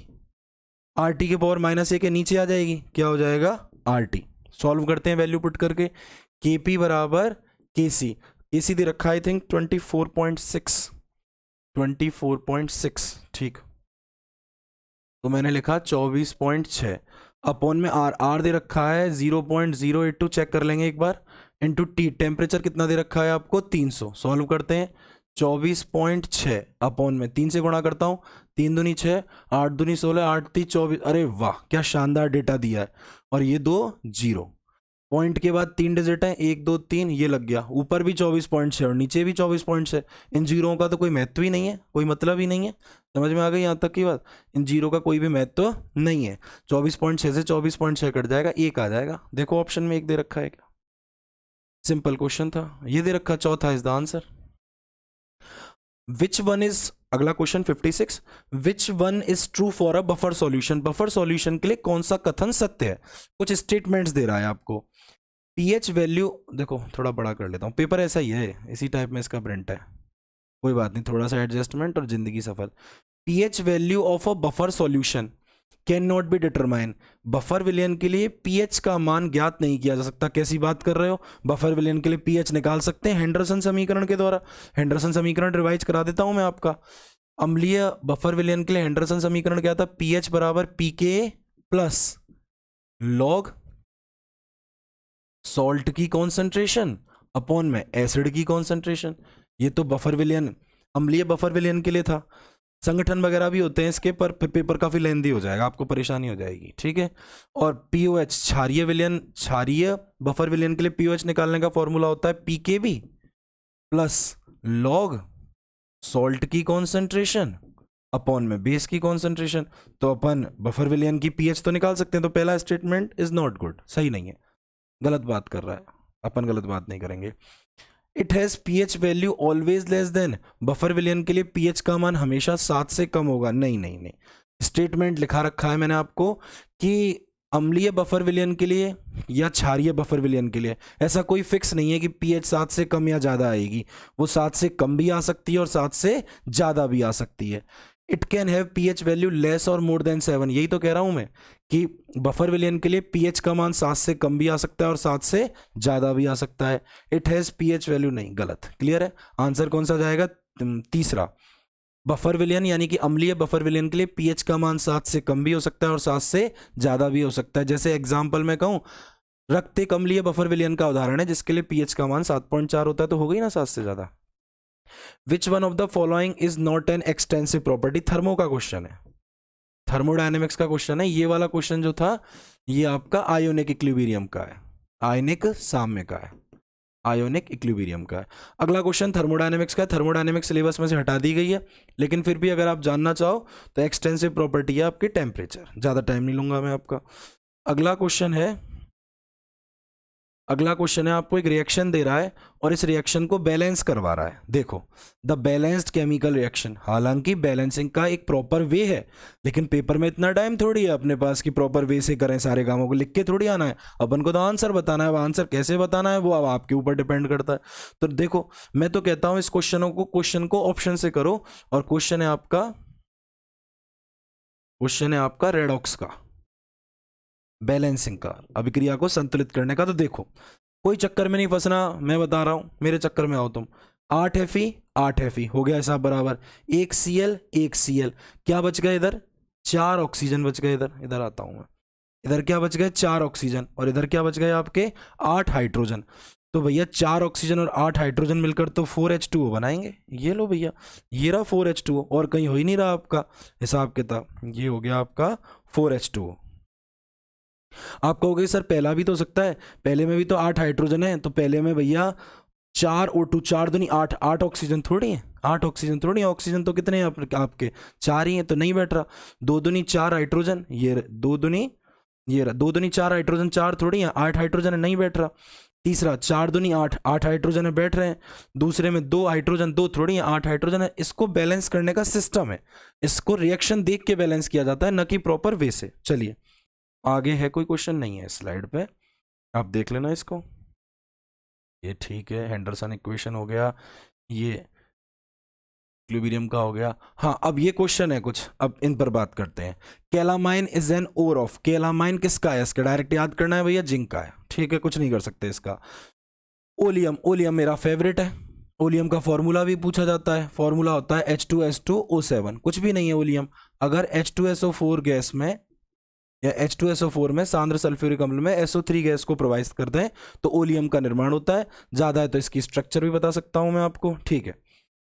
RT की पावर -1 के नीचे आ जाएगी, क्या हो जाएगा RT। सॉल्व करते हैं वैल्यू पुट करके। Kp बराबर Kc, Kc दे रखा आई थिंक 24.6, ठीक, तो मैंने लिखा 24.6 अपॉन में R दे रखा है 0.082, चेक कर लेंगे एक बार, इंटू T, टेम्परेचर कितना दे रखा है आपको 300। सॉल्व करते हैं, 24.6 अपॉन में 3 से गुणा करता हूँ, 3 दूनी 6, 8 दूनी 16, 8 3 24, अरे वाह क्या शानदार डेटा दिया है। और ये 2 0, पॉइंट के बाद 3 डिजिट है, 1 2 3, ये लग गया, ऊपर भी 24.6 और नीचे भी 24.6। इन जीरों का तो कोई महत्व ही नहीं है, कोई मतलब ही नहीं है, समझ में आ गई यहाँ तक की बात, इन जीरो का कोई भी महत्व नहीं है। 24.6 से 24.6 कट जाएगा, 1 आ जाएगा। देखो ऑप्शन में 1 दे रखा है क्या, सिंपल क्वेश्चन था। ये दे रखा चौथा is the answer. Which one is, अगला question 56, which one is true for a buffer solution. Buffer solution के लिए कौन सा कथन सत्य है, कुछ स्टेटमेंट्स दे रहा है आपको। पीएच वैल्यू, देखो थोड़ा बड़ा कर लेता हूँ, पेपर ऐसा ही है, इसी टाइप में इसका प्रिंट है, कोई बात नहीं, थोड़ा सा एडजस्टमेंट और जिंदगी सफल। PH value of a buffer solution can not be determine. Buffer विलयन के लिए पीएच का मान ज्ञात नहीं किया जा सकता। कैसी बात कर रहे हो, बफर विलयन के लिए पीएच निकाल सकते हैं हेंडरसन समीकरण के द्वारा। हेंडरसन समीकरण रिवाइज करा देता हूं मैं आपका। अम्लीय बफर विलयन के लिए हेंडरसन समीकरण क्या था, पीएच बराबर पीके प्लस लॉग सॉल्ट की कॉन्सेंट्रेशन अपॉन में एसिड की कॉन्सेंट्रेशन। ये तो बफर विलयन, अम्लीय बफर विलयन के लिए था। संगठन वगैरह भी होते हैं इसके, पर पेपर काफी लेंदी हो जाएगा, आपको परेशानी हो जाएगी, ठीक है। और पीओएच क्षारीय विलयन, क्षारीय बफर विलयन के लिए पीओएच निकालने का फॉर्मूला होता है पीकेबी प्लस लॉग सॉल्ट की कॉन्सेंट्रेशन अपॉन में बेस की कॉन्सेंट्रेशन, तो अपन बफर विलियन की पीएच तो निकाल सकते हैं। तो पहला स्टेटमेंट इज नॉट गुड, सही नहीं है, गलत बात कर रहा है, अपन गलत बात नहीं करेंगे। It has pH value always less than, buffer विलियन के लिए पीएच का मान हमेशा 7 से कम होगा। नहीं नहीं नहीं, स्टेटमेंट लिखा रखा है मैंने आपको कि अम्लीय बफर विलियन के लिए या क्षारीय बफर विलियन के लिए ऐसा कोई फिक्स नहीं है कि पीएच 7 से कम या ज़्यादा आएगी, वो 7 से कम भी आ सकती है और 7 से ज़्यादा भी आ सकती है। It can have pH value less और मोर देन 7, यही तो कह रहा हूँ मैं कि बफर विलियन के लिए पीएच का मान 7 से कम भी आ सकता है और 7 से ज़्यादा भी आ सकता है। इट हैज़ पीएच वैल्यू नहीं, गलत। क्लियर है, आंसर कौन सा जाएगा? तीसरा, बफर विलियन यानी कि अम्लीय बफर विलियन के लिए पीएच का मान 7 से कम भी हो सकता है और 7 से ज़्यादा भी हो सकता है। जैसे एग्जाम्पल में कहूँ, रक्त एक अम्लीय बफर विलियन का उदाहरण है जिसके लिए पीएच का मान 7.4 होता है, तो हो गई ना 7 से ज़्यादा। विच one of the following is not an extensive property, thermo का क्वेश्चन है, थर्मोडायनेमिक्स का क्वेश्चन है। ये वाला क्वेश्चन जो था ये आपका आयोनिक इक्विलिब्रियम का है, आयनिक साम्य का है, आयोनिक इक्विलिब्रियम का है। अगला क्वेश्चन थर्मोडायनेमिक्स का है, थर्मोडायनेमिक्स सिलेबस में से हटा दी गई है, लेकिन फिर भी अगर आप जानना चाहो तो एक्सटेंसिव प्रॉपर्टी है आपकी टेम्परेचर। ज़्यादा टाइम नहीं लूंगा मैं आपका। अगला क्वेश्चन है, अगला क्वेश्चन है आपको एक रिएक्शन दे रहा है और इस रिएक्शन को बैलेंस करवा रहा है। देखो, द बैलेंस्ड केमिकल रिएक्शन, हालांकि बैलेंसिंग का एक प्रॉपर वे है, लेकिन पेपर में इतना टाइम थोड़ी है अपने पास कि प्रॉपर वे से करें, सारे कामों को लिख के थोड़ी आना है, अपन को तो आंसर बताना है। वो आंसर कैसे बताना है वो अब आपके ऊपर डिपेंड करता है। तो देखो, मैं तो कहता हूं इस क्वेश्चन को ऑप्शन से करो, और क्वेश्चन है आपका रेडॉक्स का, बैलेंसिंग का, अभिक्रिया को संतुलित करने का। तो देखो, कोई चक्कर में नहीं फंसना, मैं बता रहा हूं, मेरे चक्कर में आओ तुम। 8 Fe 8 Fe हो गया हिसाब बराबर, 1 Cl 1 Cl, क्या बच गया इधर? 4 ऑक्सीजन बच गए। इधर इधर आता हूं मैं, इधर क्या बच गए? 4 ऑक्सीजन, और इधर क्या बच गए आपके? 8 हाइड्रोजन। तो भैया 4 ऑक्सीजन और 8 हाइड्रोजन मिलकर तो 4H2O बनाएंगे। ये लो भैया, ये रहा 4H2O, और कहीं हो ही नहीं रहा आपका हिसाब किताब, ये हो गया आपका 4H2O। आप कहोगे सर पहला भी तो हो सकता है, पहले में भी तो 8 हाइड्रोजन है, तो पहले में भैया 4 O2, 4 दूनी 8, 8 ऑक्सीजन थोड़ी है, 8 ऑक्सीजन थोड़ी है, ऑक्सीजन तो कितने हैं आपके? 4 ही हैं, तो नहीं बैठ रहा। 2 दूनी 4 हाइड्रोजन, ये 2 दूनी, ये 2 दूनी 4 हाइड्रोजन, 4 थोड़ी है, 8 हाइड्रोजन है, नहीं बैठ रहा। तीसरा 4 दूनी 8, 8 हाइड्रोजन है, बैठ रहे हैं। दूसरे में 2 हाइड्रोजन, 2 थोड़ी है, 8 हाइड्रोजन है। इसको बैलेंस करने का सिस्टम है, इसको रिएक्शन देख के बैलेंस किया जाता है, न कि प्रॉपर वे से। चलिए आगे है, कोई क्वेश्चन नहीं है स्लाइड पे, आप देख लेना इसको। ये ठीक है, हेंडरसन इक्वेशन हो गया, ये इक्विलिब्रियम का हो गया। हाँ, अब ये क्वेश्चन है कुछ, अब इन पर बात करते हैं। Calamine is an ore of, calamine किसका है? इसका डायरेक्ट याद करना है भैया, जिंक का है, ठीक है, कुछ नहीं कर सकते इसका। ओलियम, ओलियम मेरा फेवरेट है, ओलियम का फॉर्मूला भी पूछा जाता है, फॉर्मूला होता है H2S2O7, कुछ भी नहीं है ओलियम। अगर H2SO4 गैस में या H2SO4 में सांद्र सल्फ्यूरिक अम्ल में SO3 गैस को प्रवाहित करते हैं तो ओलियम का निर्माण होता है। ज़्यादा है तो इसकी स्ट्रक्चर भी बता सकता हूं मैं आपको, ठीक है।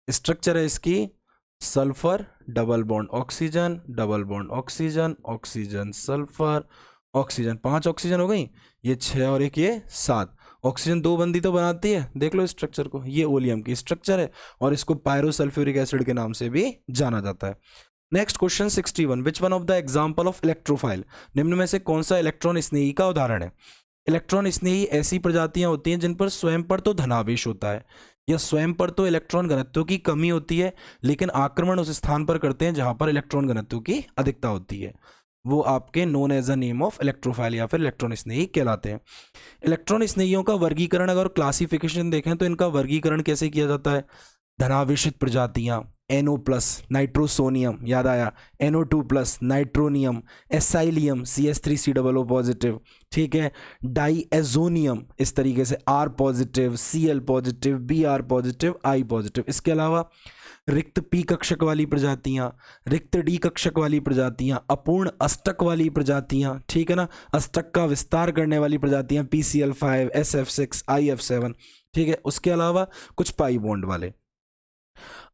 स्ट्रक्चर है इसकी, sulphur double bond oxygen, double bond oxygen, oxygen sulphur, oxygen, 5 oxygen हो गई, ये 6 और एक ये 7 ऑक्सीजन, 2 बंदी तो बनाती है, देख लो स्ट्रक्चर को, ये ओलियम की स्ट्रक्चर है और इसको पायरोसल्फ्यूरिक एसिड के नाम से भी जाना जाता है। Next question 61, which one of the example of electrophile, निम्न में से कौन सा इलेक्ट्रॉन स्नेही का उदाहरण है? इलेक्ट्रॉन स्नेही ऐसी प्रजातियां होती हैं जिन पर स्वयं पर तो धनावेश होता है या स्वयं पर तो इलेक्ट्रॉन घनत्व की कमी होती है, लेकिन आक्रमण उस स्थान पर करते हैं जहां पर इलेक्ट्रॉन घनत्व की अधिकता होती है, वो आपके known as a name of electrophile या फिर इलेक्ट्रॉन स्नेही कहलाते हैं। इलेक्ट्रॉन स्नेहियों का वर्गीकरण अगर क्लासिफिकेशन देखें तो इनका वर्गीकरण कैसे किया जाता है? धनावेशित प्रजातियां, NO+, नाइट्रोसोनियम, याद आया, NO2+, nitronium, acylium, CH3COO positive, ठीक है, डाईएजोनियम, इस तरीके से R positive, Cl positive, Br positive, I positive. इसके अलावा रिक्त P कक्षक वाली प्रजातियां, रिक्त D कक्षक वाली प्रजातियां, अपूर्ण अष्टक वाली प्रजातियां, ठीक है ना, अष्टक का विस्तार करने वाली प्रजातियां, PCl5, SF6, IF7, ठीक है। उसके अलावा कुछ पाई बॉन्ड वाले।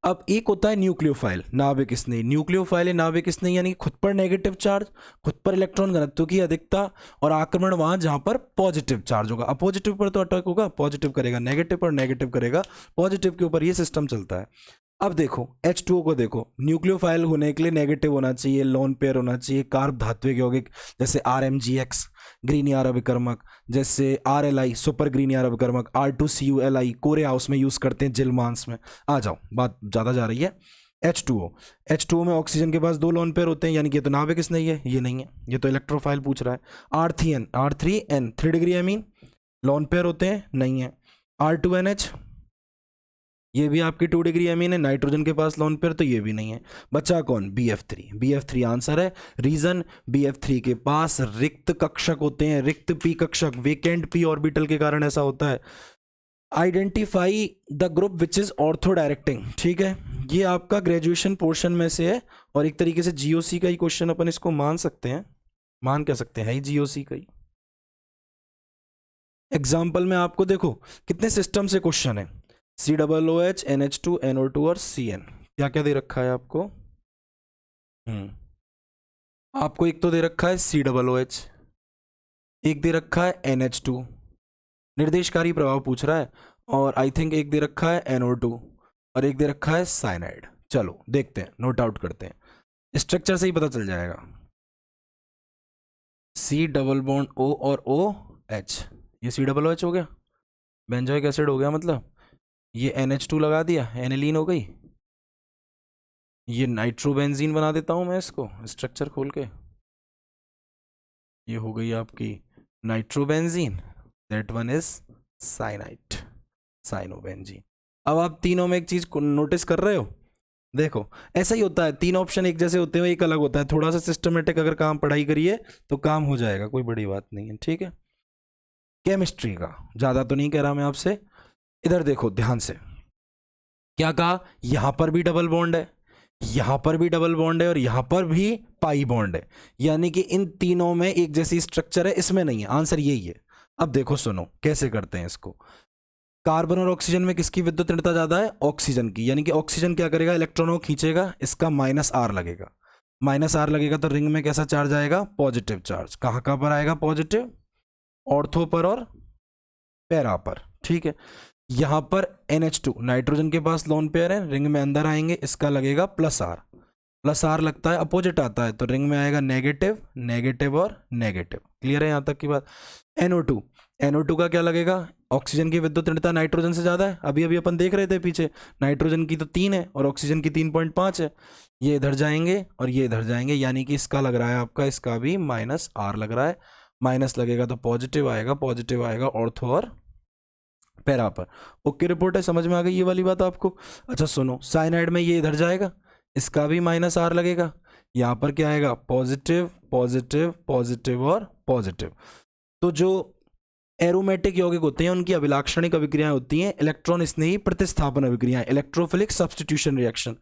अब एक होता है न्यूक्लियोफाइल, नाभिक स्नेही। न्यूक्लियोफाइल या नाभिक स्नेही यानी खुद पर नेगेटिव चार्ज, खुद पर इलेक्ट्रॉन घनत्व की अधिकता और आक्रमण वहां जहां पर पॉजिटिव चार्ज होगा। अपोजिटिव पर तो अटैक होगा, पॉजिटिव करेगा नेगेटिव पर, नेगेटिव करेगा पॉजिटिव के ऊपर, ये सिस्टम चलता है। अब देखो H2O को देखो, न्यूक्लियोफाइल होने के लिए नेगेटिव होना चाहिए, लोन पेयर होना चाहिए, कार्ब धात्विक यौगिक जैसे RMGX ग्रीन यार अभिकर्मक, जैसे RLI सुपर ग्रीन यार अभिकर्मक, R2CuLi कोरे हाउस में यूज करते हैं जिल मांस में। आ जाओ, बात ज्यादा जा रही है। H2O में ऑक्सीजन के पास 2 लोन पेयर होते हैं, यानी कि ये तो नाभिक किस नहीं है, ये नहीं है, ये तो इलेक्ट्रोफाइल पूछ रहा है। R3N 3 degree amine lone pair होते हैं, नहीं है। R2NH ये भी आपकी 2 डिग्री अमीन है, नाइट्रोजन के पास लोन पेयर, तो ये भी नहीं है। बचा कौन, BF3 आंसर है। रीजन, BF3 के पास रिक्त कक्षक होते हैं, रिक्त p कक्षक, वेकेंट p ऑर्बिटल के कारण ऐसा होता है। Identify the group which is ortho directing, ठीक है, ये आपका ग्रेजुएशन पोर्शन में से है, और एक तरीके से GOC का ही क्वेश्चन अपन इसको मान सकते हैं, मान कह सकते हैं, GOC का ही। एग्जाम्पल में आपको देखो कितने सिस्टम से क्वेश्चन है, COOH NH2 NO2 और CN, क्या क्या दे रखा है आपको। आपको एक तो दे रखा है COOH, एक दे रखा है NH2 निर्देशकारी प्रभाव पूछ रहा है, और आई थिंक एक दे रखा है NO2 और एक दे रखा है साइनाइड। चलो देखते हैं, नोट आउट करते हैं, स्ट्रक्चर से ही पता चल जाएगा। C डबल बॉन्ड O और OH, ये COOH हो गया, बेंजोइक एसिड हो गया, मतलब ये NH2 लगा दिया, एनिलीन हो गई, ये नाइट्रोबेंजीन बना देता हूं मैं इसको स्ट्रक्चर खोल के, ये हो गई आपकी nitrobenzene, that one is cyanide, cyanobenzene. अब आप तीनों में एक चीज को नोटिस कर रहे हो, देखो ऐसा ही होता है, 3 ऑप्शन एक जैसे होते हैं, एक अलग होता है, थोड़ा सा सिस्टमेटिक अगर काम पढ़ाई करिए तो काम हो जाएगा, कोई बड़ी बात नहीं है, ठीक है। केमिस्ट्री का ज़्यादा तो नहीं कह रहा मैं आपसे, इधर देखो ध्यान से, क्या कहा, यहां पर भी डबल बॉन्ड है, यहां पर भी डबल बॉन्ड है, और यहां पर भी पाई बॉन्ड है, यानी कि इन तीनों में एक जैसी स्ट्रक्चर है, इसमें नहीं है, आंसर यही है। अब देखो सुनो कैसे करते हैं इसको, कार्बन और ऑक्सीजन में किसकी विद्युत ऋणता ज्यादा है, ऑक्सीजन की, यानी कि ऑक्सीजन क्या करेगा, इलेक्ट्रॉनों को खींचेगा, इसका -R लगेगा, -R लगेगा तो रिंग में कैसा चार्ज आएगा, पॉजिटिव चार्ज। कहां कहां पर आएगा पॉजिटिव, ऑर्थो पर और पैरा पर, ठीक है। यहां पर NH2 नाइट्रोजन के पास लोन पेयर है, रिंग में अंदर आएंगे, इसका लगेगा +R लगता है, अपोजिट आता है तो रिंग में आएगा नेगेटिव, नेगेटिव और नेगेटिव। क्लियर है यहां तक की बात। NO2 का क्या लगेगा, ऑक्सीजन की विद्युत ऋणता नाइट्रोजन से ज्यादा है, अभी अभी अपन देख रहे थे पीछे, नाइट्रोजन की तो 3 है और ऑक्सीजन की 3.5 है, ये इधर जाएंगे और ये इधर जाएंगे, यानी कि इसका लग रहा है आपका, इसका भी -R लग रहा है, माइनस लगेगा तो पॉजिटिव आएगा ऑर्थो और पैरा पर। ओके रिपोर्ट है, समझ में आ गई ये वाली बात आपको। अच्छा सुनो, साइनाइड में ये इधर जाएगा, इसका भी -R लगेगा, यहाँ पर क्या आएगा, पॉजिटिव पॉजिटिव पॉजिटिव और पॉजिटिव। तो जो एरोमेटिक यौगिक होते हैं उनकी अभिलाक्षणिक अभिक्रियाएं होती हैं इलेक्ट्रॉन स्नेही प्रतिस्थापन अभिक्रियाएं, इलेक्ट्रोफिलिक सब्सटीट्यूशन रिएक्शन।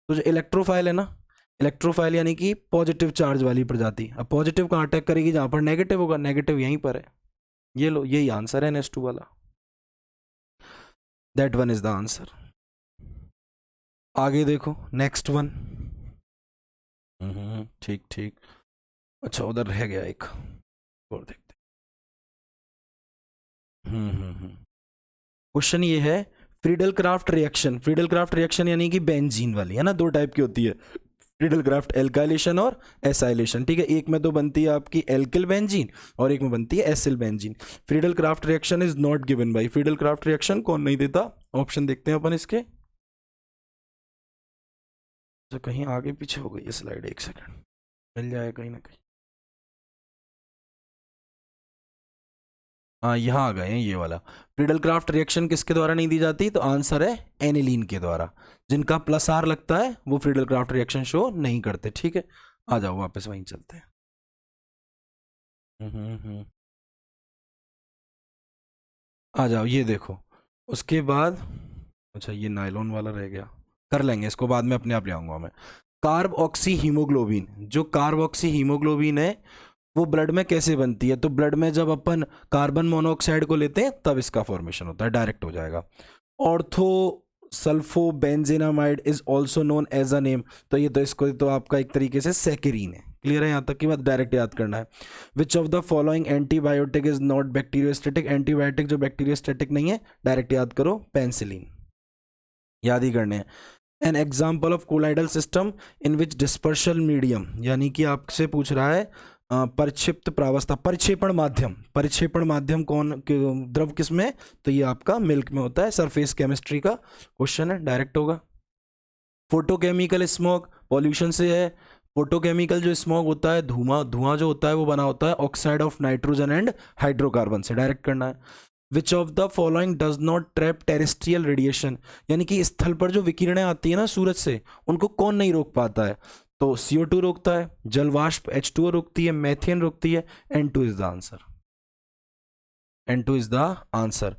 तो जो इलेक्ट्रोफाइल है ना, इलेक्ट्रोफाइल यानी कि पॉजिटिव चार्ज वाली प्रजाति, अब पॉजिटिव कहाँ अटैक करेगी, जहां पर नेगेटिव होगा, नेगेटिव यहीं पर है, ये लो यही आंसर है NH2 वाला, that one is the answer. आगे देखो नेक्स्ट वन, ठीक ठीक, अच्छा उधर रह गया एक और देखते। क्वेश्चन ये है, फ्रीडल क्राफ्ट रिएक्शन यानी कि बेंजीन वाली है ना, 2 टाइप की होती है, फ्रीडल क्राफ्ट एल्काइलेशन और एसाइलेशन, ठीक है। एक में तो बनती है आपकी एल्किल बेंजीन और एक में बनती है acyl benzene. Friedel craft reaction is not given by, Friedel craft reaction कौन नहीं देता, ऑप्शन देखते हैं अपन इसके, तो कहीं आगे पीछे हो गई है स्लाइड, एक सेकंड मिल जाए कहीं ना कहीं, हाँ यहाँ आ गए हैं, ये वाला फ्रीडल क्राफ्ट रिएक्शन किसके द्वारा नहीं दी जाती, तो आंसर है एनिलीन के द्वारा, जिनका +R लगता है वो फ्रीडल क्राफ्ट रिएक्शन शो नहीं करते, ठीक है। आ जाओ वापस वहीं चलते हैं। आ जाओ ये देखो, उसके बाद, अच्छा ये नायलॉन वाला रह गया, कर लेंगे इसको बाद में, अपने आप ले आऊंगा मैं। कार्ब ऑक्सी हीमोग्लोबिन, जो कार्ब ऑक्सी हीमोग्लोबिन है वो ब्लड में कैसे बनती है, तो ब्लड में जब अपन कार्बन मोनोऑक्साइड को लेते हैं तब इसका फॉर्मेशन होता है, डायरेक्ट हो जाएगा। Ortho sulphobenzamide is also known as a name, तो ये तो इसको तो आपका एक तरीके से सेकेरीन है, क्लियर है यहाँ तक की बात, डायरेक्ट याद करना है। Which of the following antibiotic is not bacteriostatic, antibiotic जो बैक्टीरियोस्टेटिक नहीं है, डायरेक्ट याद करो, पेंसिलिन, याद ही करने हैं। An example of colloidal system in which dispersion medium, यानी कि आपसे पूछ रहा है परिक्षिप्त प्रावस्था, परिक्षेपण माध्यम कौन द्रव किस में, तो ये आपका मिल्क में होता है। सरफेस केमिस्ट्री का क्वेश्चन है, डायरेक्ट होगा। फोटोकेमिकल स्मोक पॉल्यूशन से है। फोटोकेमिकल जो स्मोक होता है, धुआं जो होता है वो बना होता है oxide of nitrogen and hydrocarbon से, डायरेक्ट करना है। Which of the following does not trap terrestrial radiation, यानी कि स्थल पर जो विकिरणें आती है ना सूरज से, उनको कौन नहीं रोक पाता है, तो CO2 रोकता है, जलवाष्प H2O रोकती है, मेथेन रोकती है, N2 is the answer, N2 is the answer.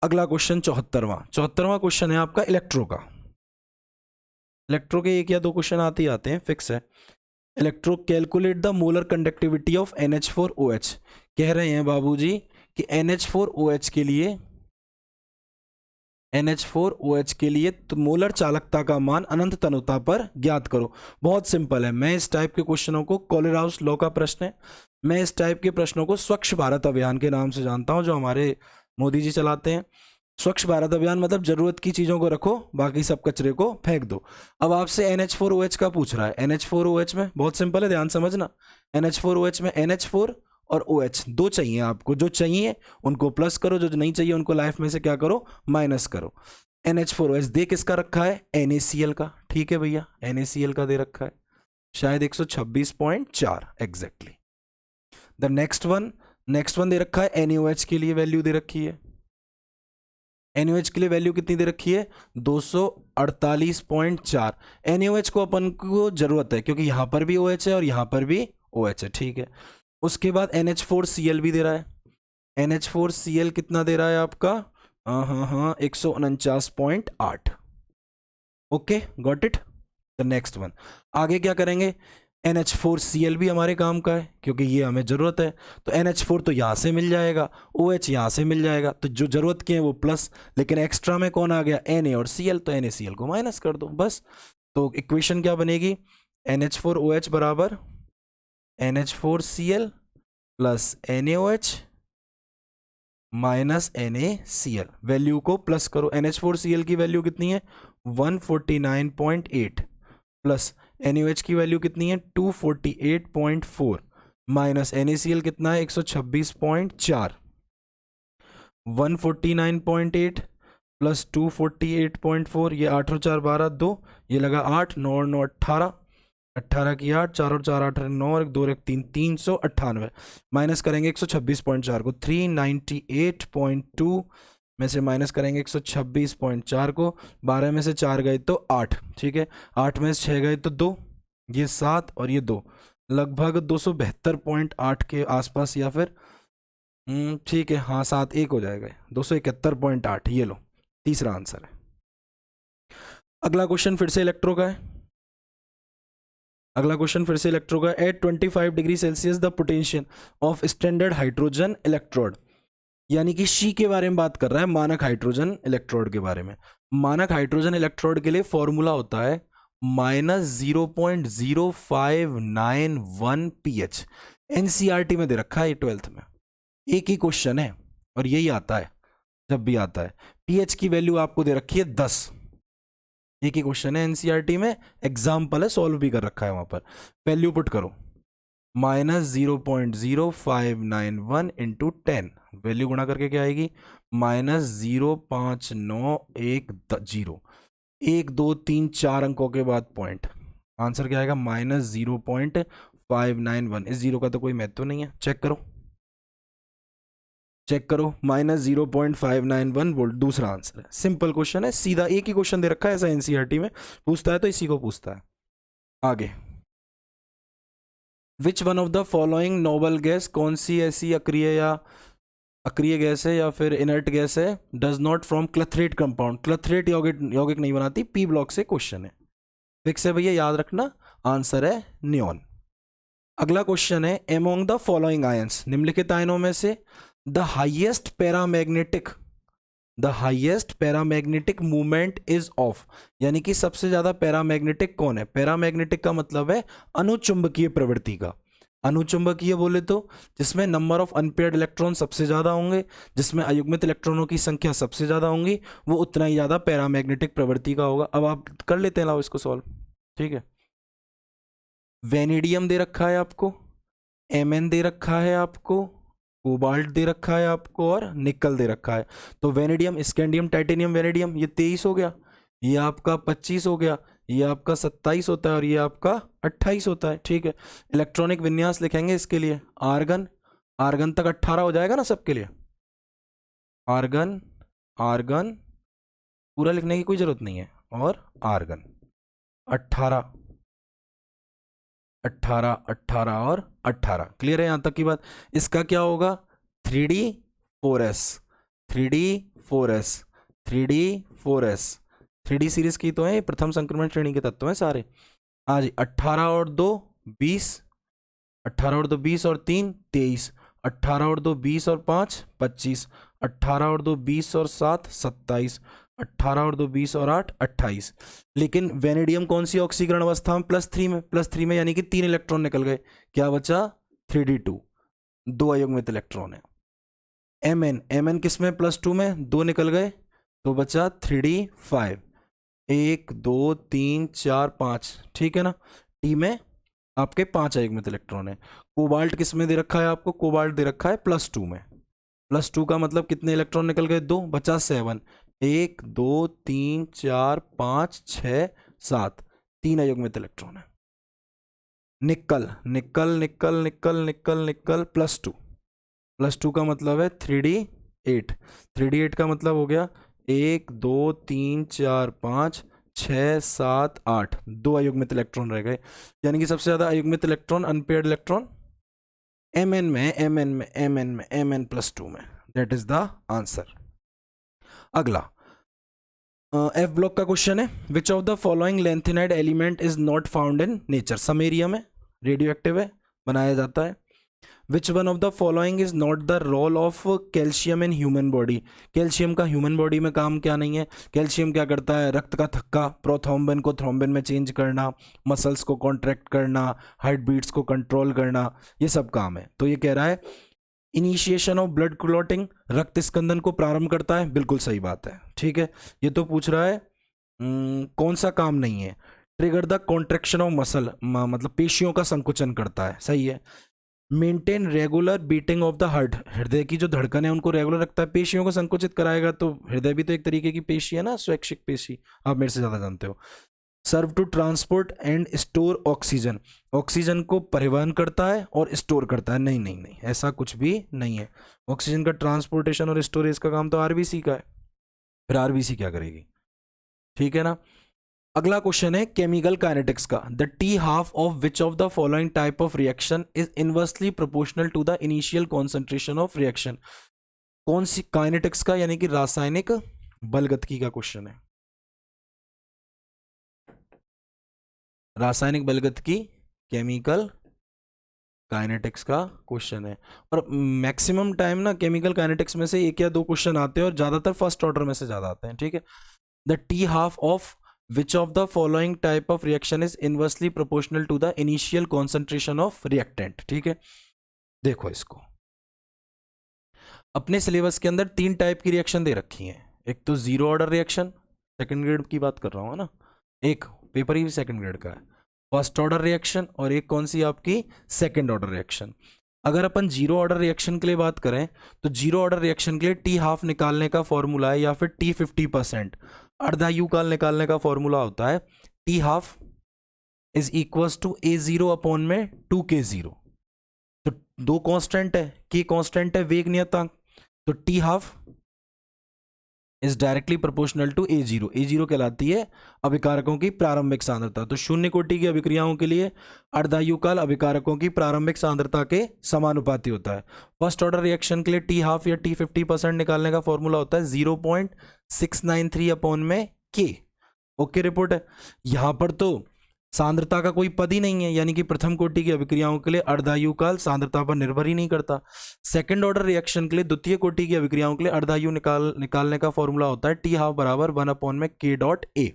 अगला क्वेश्चन 74वां क्वेश्चन है आपका इलेक्ट्रो का। इलेक्ट्रो के एक या दो क्वेश्चन आते ही आते हैं, फिक्स है। Electro calculate the molar conductivity of NH4OH, कह रहे हैं बाबूजी कि NH4OH के लिए तो मोलर चालकता का मान अनंत तनुता पर ज्ञात करो। बहुत सिंपल है, मैं इस टाइप के क्वेश्चनों को, कोलेराउस लॉ का प्रश्न है, मैं इस टाइप के प्रश्नों को स्वच्छ भारत अभियान के नाम से जानता हूं, जो हमारे मोदी जी चलाते हैं। स्वच्छ भारत अभियान मतलब जरूरत की चीजों को रखो, बाकी सब कचरे को फेंक दो। अब आपसे NH4OH का पूछ रहा है। NH4OH में बहुत सिंपल है, ध्यान समझना। NH4OH में NH4 और OH दो चाहिए आपको, जो चाहिए उनको प्लस करो, जो नहीं चाहिए उनको लाइफ में से क्या करो, माइनस करो। NH4OH दे किसका रखा है, NaCl का, ठीक है भैया, NaCl का दे रखा है, शायद 126.4 एग्जैक्टली। द नेक्स्ट वन दे रखा है NaOH के लिए वैल्यू दे रखी है। NaOH के लिए वैल्यू कितनी दे रखी है, 248.4। NaOH को अपन को जरूरत है क्योंकि यहां पर भी OH है और यहां पर भी OH है, ठीक है। उसके बाद NH4Cl भी दे रहा है। NH4Cl कितना दे रहा है आपका, 149.8। Okay, got it. The next one, आगे क्या करेंगे, NH4Cl भी हमारे काम का है क्योंकि ये हमें जरूरत है, तो NH4 तो यहां से मिल जाएगा, OH यहां से मिल जाएगा, तो जो जरूरत के हैं वो प्लस, लेकिन एक्स्ट्रा में कौन आ गया, Na और Cl, तो NaCl को माइनस कर दो बस। तो इक्वेशन क्या बनेगी, NH4OH बराबर NH4Cl plus NaOH minus NaCl, value को प्लस करो। NH4Cl की वैल्यू कितनी है, 149.8 प्लस NaOH की वैल्यू कितनी है, 248.4 माइनस NaCl कितना है, 126.4। 149.8 प्लस 248.4, ये 8 और 4 12 2, ये लगा 8, 9 और 9 18, 18 की 8, 4 और 4 8 9 और 2 1 3, 398 माइनस करेंगे 126.4 को, 398.2 में से माइनस करेंगे 126.4 को, 12 में से 4 गए तो 8, ठीक है, 8 में से 6 गए तो 2, ये 7 और ये 2, लगभग 272.8 के आसपास, या फिर ठीक है, हाँ 7 1 हो जाएगा, 271.8, ये लो, तीसरा आंसर है। अगला क्वेश्चन फिर से इलेक्ट्रो का है। At 25 degree Celsius the potential of standard hydrogen electrode, यानी कि शी के बारे में बात कर रहा है, मानक हाइड्रोजन इलेक्ट्रोड के बारे में। मानक हाइड्रोजन इलेक्ट्रोड के लिए फॉर्मूला होता है -0.0591 pH। NCERT में दे रखा है, 12th में एक ही क्वेश्चन है और यही आता है जब भी आता है। pH की वैल्यू आपको दे रखी है 10, एक ही क्वेश्चन है NCERT में, एग्जाम्पल है, सॉल्व भी कर रखा है वहां पर। वैल्यू पुट करो, -0.0591 इंटू 10, वैल्यू गुणा करके क्या आएगी, -05910, 1 2 3 4 अंकों के बाद पॉइंट, आंसर क्या आएगा, -0.591। इस जीरो का तो कोई महत्व नहीं है, चेक करो -0.591 वोल्ट, दूसरा आंसर है। सिंपल क्वेश्चन है, सीधा एक ही क्वेश्चन दे रखा है ऐसा NCERT में, पूछता है तो इसी को पूछता है। आगे, विच one of the following noble gas, कौन सी ऐसी अक्रिय गैस है या फिर इनर्ट गैस है, डज नॉट फ्रॉम क्लथरेट कंपाउंड, क्लथरेट यौगिक नहीं बनाती, P ब्लॉक से क्वेश्चन है, फिक्स है भैया, याद रखना, आंसर है नियॉन। अगला क्वेश्चन है, एमोंग द फॉलोइंग आयंस, निम्नलिखित आयनों में से the highest paramagnetic movement is of, यानी कि सबसे ज्यादा पैरामैग्नेटिक कौन है, पैरामैग्नेटिक का मतलब है अनुचुंबकीय प्रवृत्ति का, अनुचुंबकीय बोले तो जिसमें नंबर ऑफ अनपेयर्ड इलेक्ट्रॉन सबसे ज़्यादा होंगे, जिसमें अयुग्मित इलेक्ट्रॉनों की संख्या सबसे ज़्यादा होंगी, वो उतना ही ज़्यादा पैरामैग्नेटिक प्रवृत्ति का होगा। अब आप कर लेते हैं, लाओ इसको सॉल्व। ठीक है, वेनेडियम दे रखा है आपको, Mn दे रखा है आपको, कोबाल्ट दे रखा है आपको, और निकल दे रखा है। तो वेनेडियम, स्कैंडियम, टाइटेनियम, वेनेडियम, ये 23 हो गया, ये आपका 25 हो गया, ये आपका 27 होता है, और ये आपका 28 होता है। ठीक है, इलेक्ट्रॉनिक विन्यास लिखेंगे इसके लिए, आर्गन, आर्गन तक 18 हो जाएगा ना सबके लिए, आर्गन, आर्गन पूरा लिखने की कोई जरूरत नहीं है, और आर्गन 18, 18, 18 और 18। क्लियर है यहां तक की बात? इसका क्या होगा, 3D 4s, 3D 4s, 3D 4s, 3D series की तो है, प्रथम संक्रमण श्रेणी के तत्व हैं सारे। आज 18 और 2 20, 18 और 2 20 और 3 23, 18 और 2 20 और 5 25, 18 और 2 20 और 7 27, 18 और 2 20 और 8 28। लेकिन वेनेडियम कौन सी ऑक्सीकरण अवस्था में, +3 में, +3 में, यानी कि 3 इलेक्ट्रॉन निकल गए, क्या बचा 3D2, 2 अयुग्मित इलेक्ट्रॉन है। Mn किस में, +2 में, 2 निकल गए, तो बचा 3D5, 1 2 3 4 5। ठीक है ना, टी में आपके 5 अयुग्मित इलेक्ट्रॉन है। कोबाल्ट किस में दे रखा है आपको, कोबाल्ट दे रखा है +2 में, +2 का मतलब कितने इलेक्ट्रॉन निकल गए, 2, बचा 7, 1 2 3 4 5 6 7, 3 अयुग्मित इलेक्ट्रॉन है। निकल, निकल निकल निकल निकल निकल +2, +2 का मतलब है 3D8, 3D8 का मतलब हो गया 1 2 3 4 5 6 7 8, 2 अयुग्मित इलेक्ट्रॉन रह गए, यानी कि सबसे ज्यादा अयुग्मित इलेक्ट्रॉन, अनपेयर्ड इलेक्ट्रॉन Mn में, Mn में, Mn में, Mn+2 में। That is the answer. अगला एफ ब्लॉक का क्वेश्चन है, which of the following lanthanide element is not found in nature. Samarium है, रेडियो एक्टिव है, बनाया जाता है। Which one of the following is not the role of calcium in human body. Calcium का human body में काम क्या नहीं है। कैल्शियम क्या करता है, रक्त का थक्का, प्रोथ्रोम्बिन को थ्रोम्बिन में चेंज करना, मसल्स को कॉन्ट्रैक्ट करना, हार्ट बीट्स को कंट्रोल करना, ये सब काम है। तो ये कह रहा है इनिशिएशन ऑफ ब्लड क्लॉटिंग, रक्त स्कंदन को प्रारंभ करता है, बिल्कुल सही बात है। ठीक है, ये तो पूछ रहा है कौन सा काम नहीं है। Trigger the contraction of muscle, मतलब पेशियों का संकुचन करता है, सही है। Maintain regular beating of the heart, हृदय की जो धड़कन है उनको रेगुलर रखता है, पेशियों को संकुचित कराएगा। तो हृदय भी तो एक तरीके की पेशी है ना, स्वैच्छिक पेशी, आप मेरे से ज्यादा जानते हो। Serve to transport and store oxygen, oxygen को परिवहन करता है और स्टोर करता है। नहीं नहीं नहीं, ऐसा कुछ भी नहीं है। ऑक्सीजन का ट्रांसपोर्टेशन और स्टोरेज का काम तो आरबीसी का है, फिर आरबीसी क्या करेगी। ठीक है ना। अगला क्वेश्चन है केमिकल काइनेटिक्स का, the T half of which of the following type of reaction is inversely proportional to the initial concentration of reaction. कौन सी काइनेटिक्स का, यानी कि रासायनिक बलगतिकी का क्वेश्चन है, रासायनिक बलगतिकी, केमिकल काइनेटिक्स का क्वेश्चन है। और मैक्सिमम टाइम ना केमिकल काइनेटिक्स में से 1 या 2 क्वेश्चन आते हैं, और ज्यादातर फर्स्ट ऑर्डर में से ज्यादा आते हैं। ठीक है, the T half of which of the following type of reaction is inversely proportional to the initial concentration of reactant। ठीक है, देखो इसको अपने सिलेबस के अंदर 3 टाइप की रिएक्शन दे रखी हैं। एक तो 0 ऑर्डर रिएक्शन, सेकंड ग्रेड की बात कर रहा हूँ ना, एक पेपर ही सेकंड ग्रेड का है, फर्स्ट ऑर्डर रिएक्शन, और एक कौन सी आपकी सेकंड ऑर्डर रिएक्शन। अगर अपन 0 ऑर्डर रिएक्शन के लिए बात करें तो 0 ऑर्डर रिएक्शन के लिए टी हाफ निकालने का फॉर्मूला है, या फिर टी 50%, अर्धा यू काल निकालने का फॉर्मूला होता है T half is equal to A0 upon में 2K0। तो 2 कांस्टेंट है, के कांस्टेंट है, वेग नियतांक, तो T half is directly proportional to A0। A0 कहलाती है अभिकारकों की प्रारंभिक सांद्रता। तो शून्य कोटि की अभिक्रियाओं के लिए अर्धा यू काल अभिकारकों की प्रारंभिक सांद्रता के समानुपाती होता है। फर्स्ट ऑर्डर रिएक्शन के लिए टी हाफ या टी 50% निकालने का फॉर्मूला होता है 0.693 अपॉन में के। ओके रिपोर्ट है। यहां पर तो सांद्रता का कोई पद ही नहीं है, यानी कि प्रथम कोटि की अभिक्रियाओं के लिए अर्धायु काल सांद्रता पर निर्भर ही नहीं करता। सेकंड ऑर्डर रिएक्शन के लिए, द्वितीय कोटि की अभिक्रियाओं के लिए अर्धायु निकालने का फॉर्मूला होता है टी हाफ बराबर 1 अपॉन में के डॉट ए।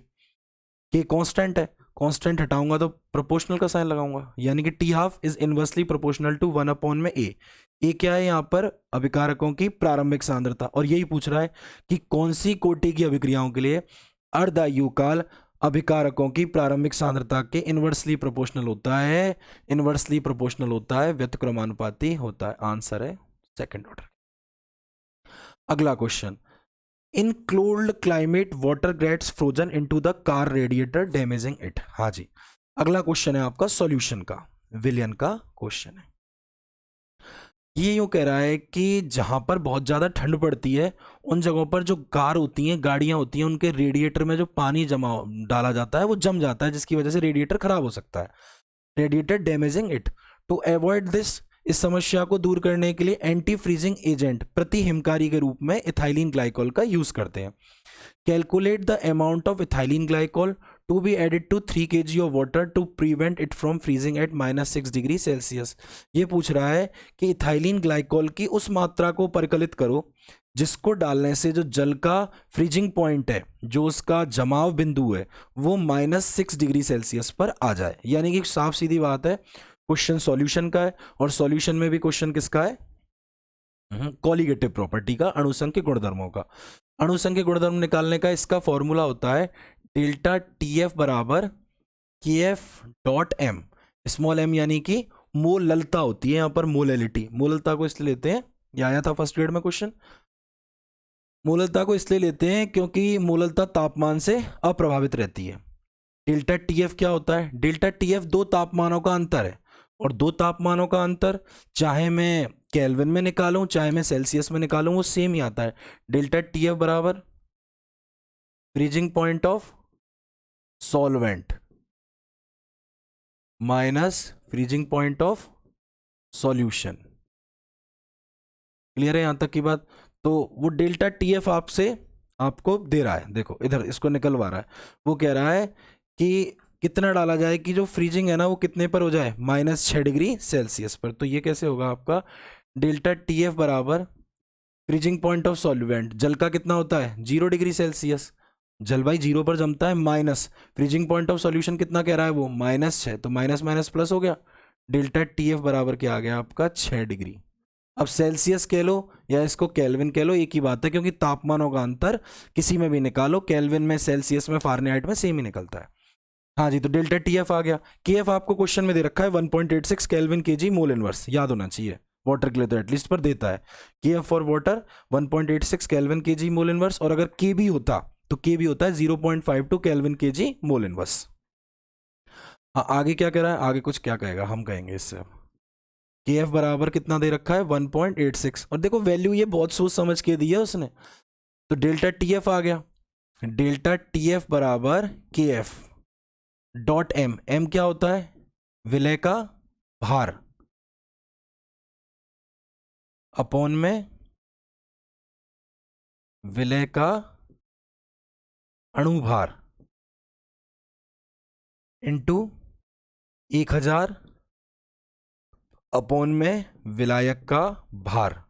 के कांस्टेंट है, कांस्टेंट हटाऊंगा तो प्रोपोर्शनल का साइन लगाऊंगा, यानी कि T half is inversely proportional to 1 में ए। ए क्या है यहाँ पर? अभिकारकों की प्रारंभिक सांद्रता। और यही पूछ रहा है कि कौन सी कोटि की अभिक्रियाओं के लिए अर्धायुकाल अभिकारकों की प्रारंभिक सांद्रता के इनवर्सली प्रोपोर्शनल होता है, इनवर्सली प्रोपोर्शनल होता है, व्यतिक्रमानुपाती होता है। आंसर है सेकंड ऑर्डर। अगला question, in cold climate water gets frozen into the car radiator damaging it. हाँ जी, अगला क्वेश्चन है आपका सॉल्यूशन का, विलियन का क्वेश्चन है। ये यूं कह रहा है कि जहां पर बहुत ज्यादा ठंड पड़ती है उन जगहों पर जो कार होती हैं, गाड़ियां होती हैं, उनके रेडिएटर में जो पानी जमा डाला जाता है वो जम जाता है, जिसकी वजह से रेडिएटर खराब हो सकता है। Radiator damaging it. To avoid this, इस समस्या को दूर करने के लिए एंटी फ्रीजिंग एजेंट प्रति हिमकारी के रूप में इथाइलिन ग्लाइकोल का यूज करते हैं। Calculate the amount of ethylene glycol to be added to 3 kg of water to prevent it from freezing at -6 degree Celsius. ये पूछ रहा है कि इथाइलिन ग्लाइकोल की उस मात्रा को परिकलित करो जिसको डालने से जो जल का फ्रीजिंग पॉइंट है, जो उसका जमाव बिंदु है, वो -6 डिग्री सेल्सियस पर आ जाए। यानी कि साफ सीधी बात है, क्वेश्चन सॉल्यूशन का है और सॉल्यूशन में भी क्वेश्चन किसका है? कॉलिगेटिव प्रॉपर्टी का, अणुसंख्य गुणधर्मों का। अणुसंख्य गुणधर्म निकालने का इसका फॉर्मूला होता है डेल्टा टीएफ बराबर KF dot M. Small M यानी कि मोललता होती है यहाँ पर, मोलैलिटी। मोललता को इसलिए लेते हैं, यह आया था फर्स्ट ग्रेड में क्वेश्चन। मोललता को इसलिए लेते हैं क्योंकि मोललता तापमान से अप्रभावित रहती है। डेल्टा टीएफ क्या होता है? डेल्टा टीएफ दो तापमानों का अंतर है, और दो तापमानों का अंतर चाहे मैं केल्विन में निकालूं चाहे मैं सेल्सियस में निकालूं वो सेम ही आता है। डेल्टा टीएफ बराबर freezing point of solvent minus freezing point of solution. Clear है यहां तक की बात? तो वो डेल्टा टीएफ आपको दे रहा है, देखो इधर इसको निकलवा रहा है। वो कह रहा है कि कितना डाला जाए कि जो फ्रीजिंग है ना वो कितने पर हो जाए? -6 डिग्री सेल्सियस पर। तो ये कैसे होगा आपका? डेल्टा टीएफ बराबर फ्रीजिंग पॉइंट ऑफ सॉल्वेंट, जल का कितना होता है? 0 डिग्री सेल्सियस। जल भाई 0 पर जमता है, minus freezing point of solution कितना कह रहा है वो? -6। तो माइनस माइनस प्लस हो गया, डेल्टा टीएफ बराबर क्या आ गया आपका? 6 डिग्री। अब सेल्सियस कह लो या इसको केल्विन कह लो, एक ही बात है, क्योंकि तापमानों का अंतर किसी में भी निकालो, केल्विन में, सेल्सियस में, फारेनहाइट में सेम ही निकलता है। हाँ जी, तो डेल्टा टीएफ आ गया। केएफ आपको क्वेश्चन में दे रखा है 1.86 केल्विन केजी मोल इनवर्स, याद होना चाहिए। वाटर के लिए तो एटलीस्ट पर देता है KF for water 1.86 kelvin KG mole inverse, और अगर के भी होता तो के भी होता है 0.52 केल्विन केजी मोल इनवर्स। आगे क्या कह रहा है? आगे कुछ क्या कहेगा हम कहेंगे इससे। अब केएफ बराबर कितना दे रखा है? 1.86, और देखो वैल्यू ये बहुत सोच समझ के दी है उसने। तो डेल्टा टीएफ आ गया, डेल्टा टीएफ बराबर केएफ डॉट एम। एम क्या होता है? विलय का भार अपॉन में विलय का अणुभार इंटू 1000 अपॉन में विलायक का भार।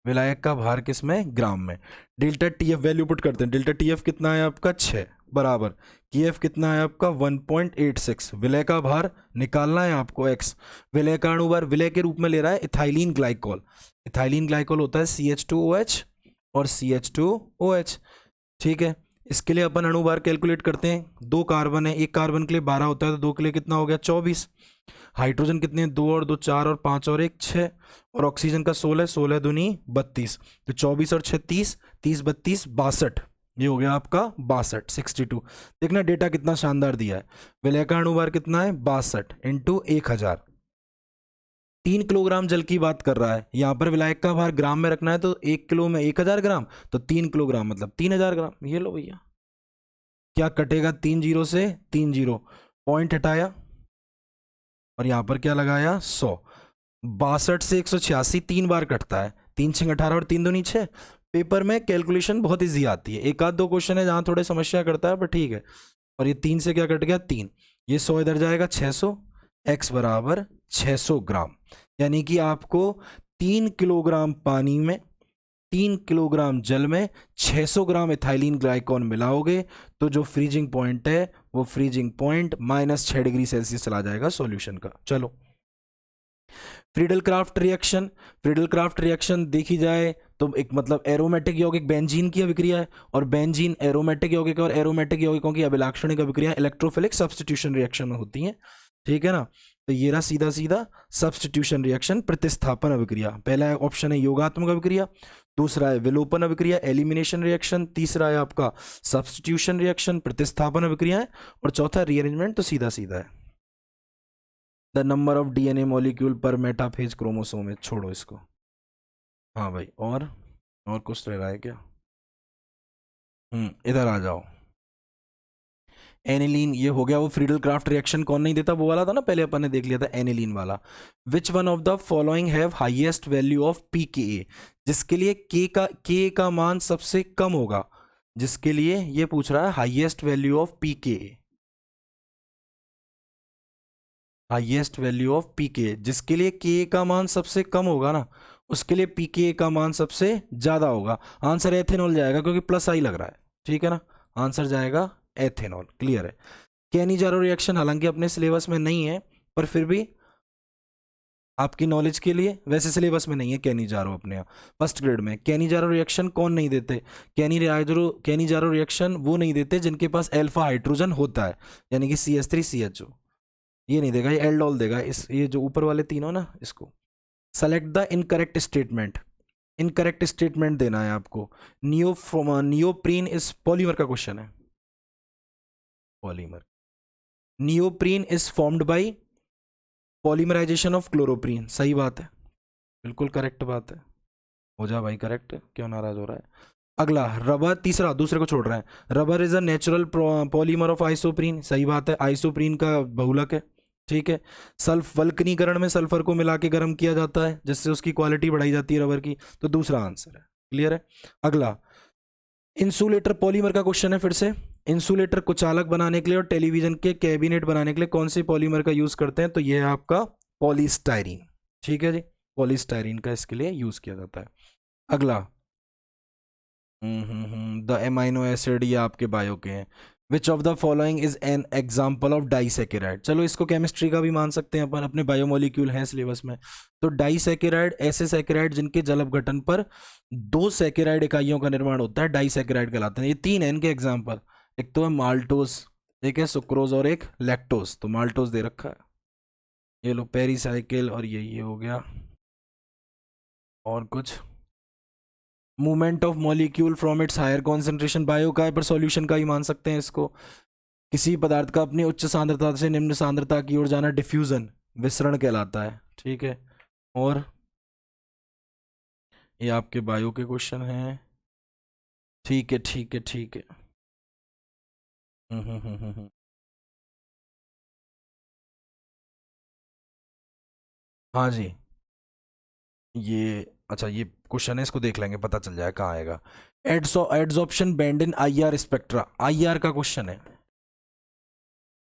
विलायक का भार किसमें? ग्राम में। डेल्टा टीएफ वैल्यू पुट करते हैं। डेल्टा टीएफ कितना है आपका? 6 बराबर केएफ कितना है आपका? 1.86। विलय का भार निकालना है आपको x, विलय का अणुभार विलय के रूप में ले रहा है इथाइलिन ग्लाइकोल। इथाइलिन ग्लाइकोल होता है CH2OH और CH2OH। ठीक है, इसके लिए अपन अणुभार कैलकुलेट करते हैं। 2 कार्बन है, एक कार्बन के लिए 12 होता है, तो 2 के लिए कितना हो गया? 24। हाइड्रोजन कितने हैं? 2 और 2 4 और 5 और 1 6, और ऑक्सीजन का 16, 16 दूनी 32। तो 24 और 6 30, 30 32 62, ये हो गया आपका 62 62। देखना डेटा कितना शानदार दिया है। विलय का अणुभार कितना है? 62 इंटू 1000। 3 किलोग्राम जल की बात कर रहा है, यहाँ पर विलायक का भार ग्राम में रखना है, तो 1 किलो में 1000 ग्राम, तो 3 किलोग्राम मतलब 3000 ग्राम। ये लो भैया, क्या कटेगा? 3 जीरो से 3 जीरो, पॉइंट हटाया और यहाँ पर क्या लगाया? 100। 62 से 186 3 बार कटता है, 3 6 18 और 3 दूनी 6। पेपर में कैलकुलेशन बहुत ईजी आती है, एक आध दो क्वेश्चन है जहाँ थोड़े समस्या करता है, पर ठीक है। और ये 3 से क्या कट गया? 3, ये 100 इधर जाएगा 600, x बराबर 600 ग्राम। यानी कि आपको 3 किलोग्राम पानी में 3 किलोग्राम जल में 600 ग्राम इथाइलिन ग्लाइकॉन मिलाओगे तो जो फ्रीजिंग पॉइंट है वो फ्रीजिंग पॉइंट -6 डिग्री सेल्सियस चला जाएगा सॉल्यूशन का। चलो फ्रीडल क्राफ्ट रिएक्शन देखी जाए तो एक मतलब एरोमेटिक यौगिक बेंजीन की अभिक्रिया है, और बेंजीन एरोमेटिक यौगिक और एरोमेटिक यौगिकों की अभिलाक्षणिक अभिक्रिया इलेक्ट्रोफिलिक सब्स्टिट्यूशन रिएक्शन में होती हैं, ठीक है ना। तो ये रहा सीधा सीधा सब्स्टिट्यूशन रिएक्शन, प्रतिस्थापन अभिक्रिया। पहला ऑप्शन है योगात्मक अभिक्रिया, दूसरा है विलोपन अभिक्रिया एलिमिनेशन रिएक्शन, तीसरा है आपका सब्स्टिट्यूशन रिएक्शन प्रतिस्थापन अभिक्रिया है, और चौथा रीअरेंजमेंट। तो सीधा सीधा है the number of DNA molecule पर मेटाफेज क्रोमोसोम है। छोड़ो इसको। हाँ भाई, और कुछ रह रहा है क्या? इधर आ जाओ। एनिलीन, ये हो गया वो फ्रीडल क्राफ्ट रिएक्शन कौन नहीं देता, वो वाला था ना, पहले अपन ने देख लिया था एनिलीन वाला। विच one of the following have highest value of pKa, जिसके लिए के का मान सबसे कम होगा, जिसके लिए ये पूछ रहा है highest value of pKa, highest value of pK, जिसके लिए के का मान सबसे कम होगा ना, उसके लिए पीके का मान सबसे ज्यादा होगा। आंसर एथेनॉल जाएगा क्योंकि प्लस आई लग रहा है, ठीक है ना। आंसर जाएगा एथेनॉल, क्लियर है। केनी-जारो रिएक्शन हालांकि अपने सिलेबस में नहीं है, पर फिर भी आपकी नॉलेज के लिए, वैसे सिलेबस में नहीं है केनी-जारो अपने यहाँ फर्स्ट ग्रेड में। केनी-जारो रिएक्शन कौन नहीं देते? केनी-जारो रिएक्शन वो नहीं देते जिनके पास अल्फा हाइड्रोजन होता है, यानी कि CH3CHO, ये नहीं देगा, ये एल्डोल देगा। इस ये जो ऊपर वाले तीनों ना, इसको select the incorrect statement, incorrect statement देना है आपको। नियोप्रीन इज पॉलीमर का क्वेश्चन है, polymer. Neoprene is formed by polymerisation of chloroprene, सही बात है, बिल्कुल करेक्ट बात है। हो जा भाई करेक्ट, क्यों नाराज हो रहा है। अगला रबर, तीसरा दूसरे को छोड़ रहा है। Rubber is a natural polymer of isoprene, सही बात है, आइसोप्रीन का बहुलक है, ठीक है। सल्फ वल्कनीकरण में सल्फर को मिला के गर्म किया जाता है, जिससे उसकी क्वालिटी बढ़ाई जाती है रबर की, तो दूसरा आंसर है, क्लियर है। अगला इंसुलेटर पॉलीमर का क्वेश्चन है फिर से। इंसुलेटर को चालक बनाने के लिए और टेलीविजन के कैबिनेट बनाने के लिए कौन से पॉलीमर का यूज करते हैं? तो यह है आपका पॉलीस्टाइरीन, ठीक है जी, पॉलीस्टाइरीन का इसके लिए यूज किया जाता है। अगला द एमाइनो एसिड, ये आपके बायो के हैं। विच of the following is an example of disaccharide, चलो इसको केमिस्ट्री का भी मान सकते हैं अपन, अपने बायोमोलिक्यूल हैं सिलेबस में। तो डाइसैकेराइड ऐसे सैकेराइड जिनके जल अपघटन पर 2 सैकेराइड इकाइयों का निर्माण होता है, डाइसैकेराइड कहलाते हैं। ये 3 है इनके एग्जाम्पल, एक तो है माल्टोज, एक है सुक्रोज और एक लैक्टोज। तो माल्टोज दे रखा है, ये लो पेरीसाइकिल, और ये हो गया। और कुछ movement of molecule from its higher concentration, bio का है पर सॉल्यूशन का ही मान सकते हैं इसको। किसी पदार्थ का अपनी उच्च सांद्रता से निम्न सांद्रता की ओर जाना डिफ्यूजन, विसरण कहलाता है, ठीक है। और ये आपके बायो के क्वेश्चन हैं, ठीक है ठीक है ठीक है। हाँ जी, ये अच्छा, ये क्वेश्चन है, इसको देख लेंगे, पता चल जाएगा कहाँ आएगा। एड्सॉर्प्शन बैंड इन आईआर स्पेक्ट्रा, आईआर का क्वेश्चन है,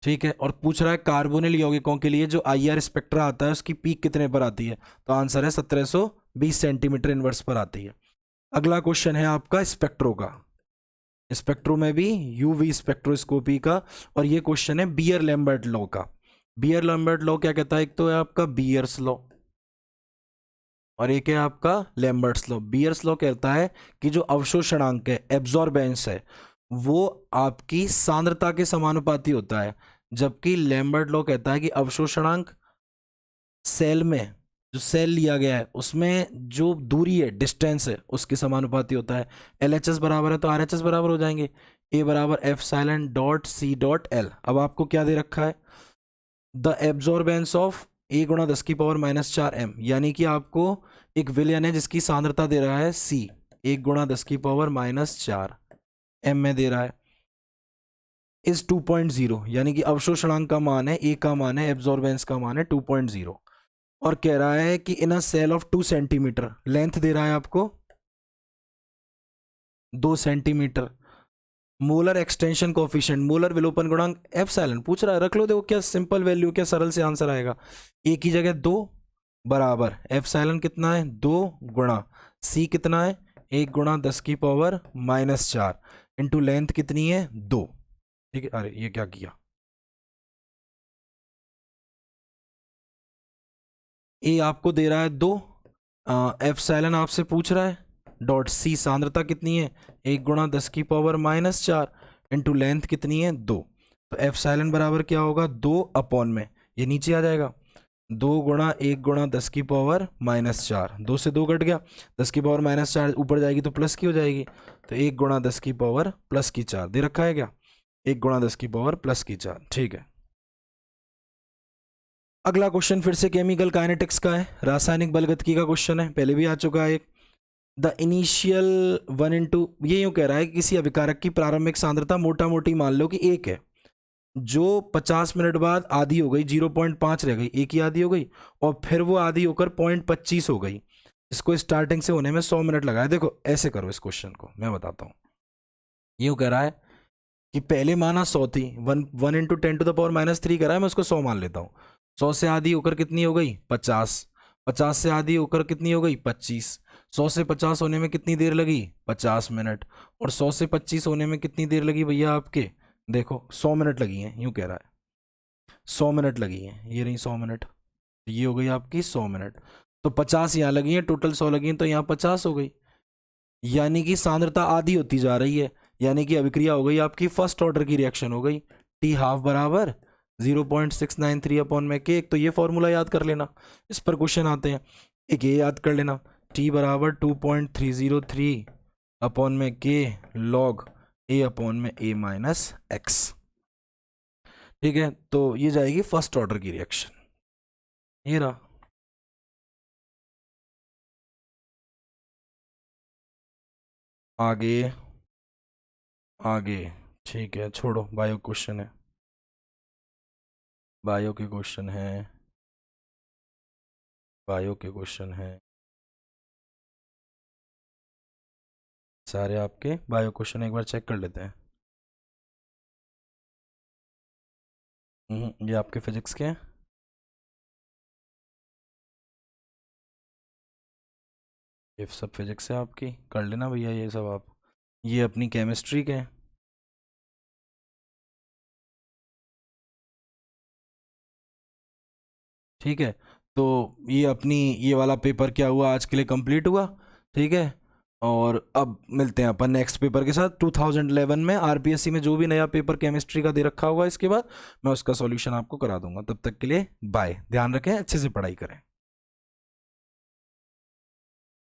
ठीक है। और पूछ रहा है कार्बोनिल यौगिकों के लिए जो आईआर स्पेक्ट्रा आता है उसकी पीक कितने पर आती है? तो आंसर है 1720 सेंटीमीटर इनवर्स पर आती है। अगला क्वेश्चन है आपका स्पेक्ट्रो का, स्पेक्ट्रो में भी यूवी स्पेक्ट्रोस्कोपी का, और ये क्वेश्चन है बियर लैम्बर्ट लॉ का। बियर लैम्बर्ट लॉ क्या कहता है? एक तो है आपका बियर्स लॉ और एक है आपका लैम्बर्ट्स लॉ। बियर्स लॉ कहता है कि जो अवशोषणांक है, एब्जॉर्बेंस है, वो आपकी सांद्रता के समानुपाती होता है, जबकि लैम्बर्ट लॉ कहता है कि अवशोषणांक सेल में, जो सेल लिया गया है उसमें जो दूरी है, डिस्टेंस है, उसके समानुपाती होता है। LHS बराबर है तो RHS बराबर हो जाएंगे, A बराबर epsilon dot C dot L। अब आपको क्या दे रखा है? द एब्जॉर्बेंस ऑफ A गुणा 10⁻⁴ m, यानी कि आपको एक विलयन है जिसकी सांद्रता दे रहा है C, 1 गुणा 10⁻⁴ m में दे रहा है, इज 2.0, यानी कि अवशोषणांक का मान है, A का मान है, एब्जॉर्बेंस का मान है 2.0, और कह रहा है कि इन अ सेल ऑफ 2 सेंटीमीटर, लेंथ दे रहा है आपको 2 centimetre. Molar extension coefficient, molar विलोपन गुणांक एप्सिलॉन पूछ रहा है, रख लो, देखो क्या सिंपल वैल्यू, क्या सरल से आंसर आएगा। ए की जगह 2 बराबर एप्सिलॉन कितना है? 2 गुणा C कितना है? 1 गुणा 10 की पावर -4 इंटू लेंथ कितनी है 2। ठीक है, अरे ये क्या किया, ए आपको दे रहा है 2, एप्सिलॉन आपसे पूछ रहा है, डॉट सी सांद्रता कितनी है 1 गुणा 10 की पावर -4 इंटू लेंथ कितनी है 2। तो एप्सिलॉन बराबर क्या होगा 2 अपॉन में, ये नीचे आ जाएगा 2 गुणा 1 गुणा 10 की पावर -4, 2 से 2 कट गया, 10 की पावर -4 ऊपर जाएगी तो प्लस की हो जाएगी, तो 1 गुणा 10 की पावर +4 दे रखा है क्या, 1 गुणा 10 की पावर +4। ठीक है, अगला क्वेश्चन फिर से केमिकल काइनेटिक्स का है, रासायनिक बलगतिकी का क्वेश्चन है, पहले भी आ चुका है एक। द इनिशियल 1 ये यूं कह रहा है कि किसी अभिकारक की प्रारंभिक सांद्रता मोटा मोटी मान लो कि 1 है, जो 50 मिनट बाद आधी हो गई, 0.5 रह गई, 1 ही आधी हो गई, और फिर वो आधी होकर 0.25 हो गई। इसको स्टार्टिंग से होने में 100 मिनट लगाया। देखो ऐसे करो इस क्वेश्चन को, मैं बताता हूँ। यूं कह रहा है कि पहले माना 100 थी, 1 इंटू 10⁻³ करा है, मैं उसको 100 मान लेता हूँ। 100 से आधी होकर कितनी हो गई 50, 50 से आधी होकर कितनी हो गई 25, 100 से 50 होने में कितनी देर लगी 50 मिनट, और 100 से 25 होने में कितनी देर लगी भैया आपके, देखो 100 मिनट लगी हैं, यूं कह रहा है 100 मिनट लगी हैं, ये रही 100 मिनट, ये हो गई आपकी 100 मिनट, तो 50 यहाँ लगी हैं, टोटल 100 लगी हैं, तो यहाँ 50 हो गई, यानी कि सांद्रता आधी होती जा रही है, यानी कि अभिक्रिया हो गई आपकी फर्स्ट ऑर्डर की रिएक्शन हो गई, टी हाफ बराबर 0.693 अपॉन में के। एक तो ये फॉर्मूला याद कर लेना, इस पर क्वेश्चन आते हैं, एक ये याद कर लेना, टी बराबर 2.303 अपॉन में के लॉग ए अपॉन में ए माइनस एक्स। ठीक है, तो ये जाएगी फर्स्ट ऑर्डर की रिएक्शन, ये रहा। आगे आगे, ठीक है छोड़ो, बायो क्वेश्चन है, बायो के क्वेश्चन है, बायो के क्वेश्चन है सारे आपके बायो क्वेश्चन, एक बार चेक कर लेते हैं। ये आपके फिजिक्स के हैं, ये सब फिजिक्स है आपकी, कर लेना भैया ये सब आप। ये अपनी केमिस्ट्री के हैं, ठीक है। तो ये अपनी ये वाला पेपर क्या हुआ आज के लिए कंप्लीट हुआ, ठीक है। और अब मिलते हैं अपन नेक्स्ट पेपर के साथ। 2011 में आरपीएससी में जो भी नया पेपर केमिस्ट्री का दे रखा होगा इसके बाद मैं उसका सॉल्यूशन आपको करा दूंगा। तब तक के लिए बाय, ध्यान रखें, अच्छे से पढ़ाई करें।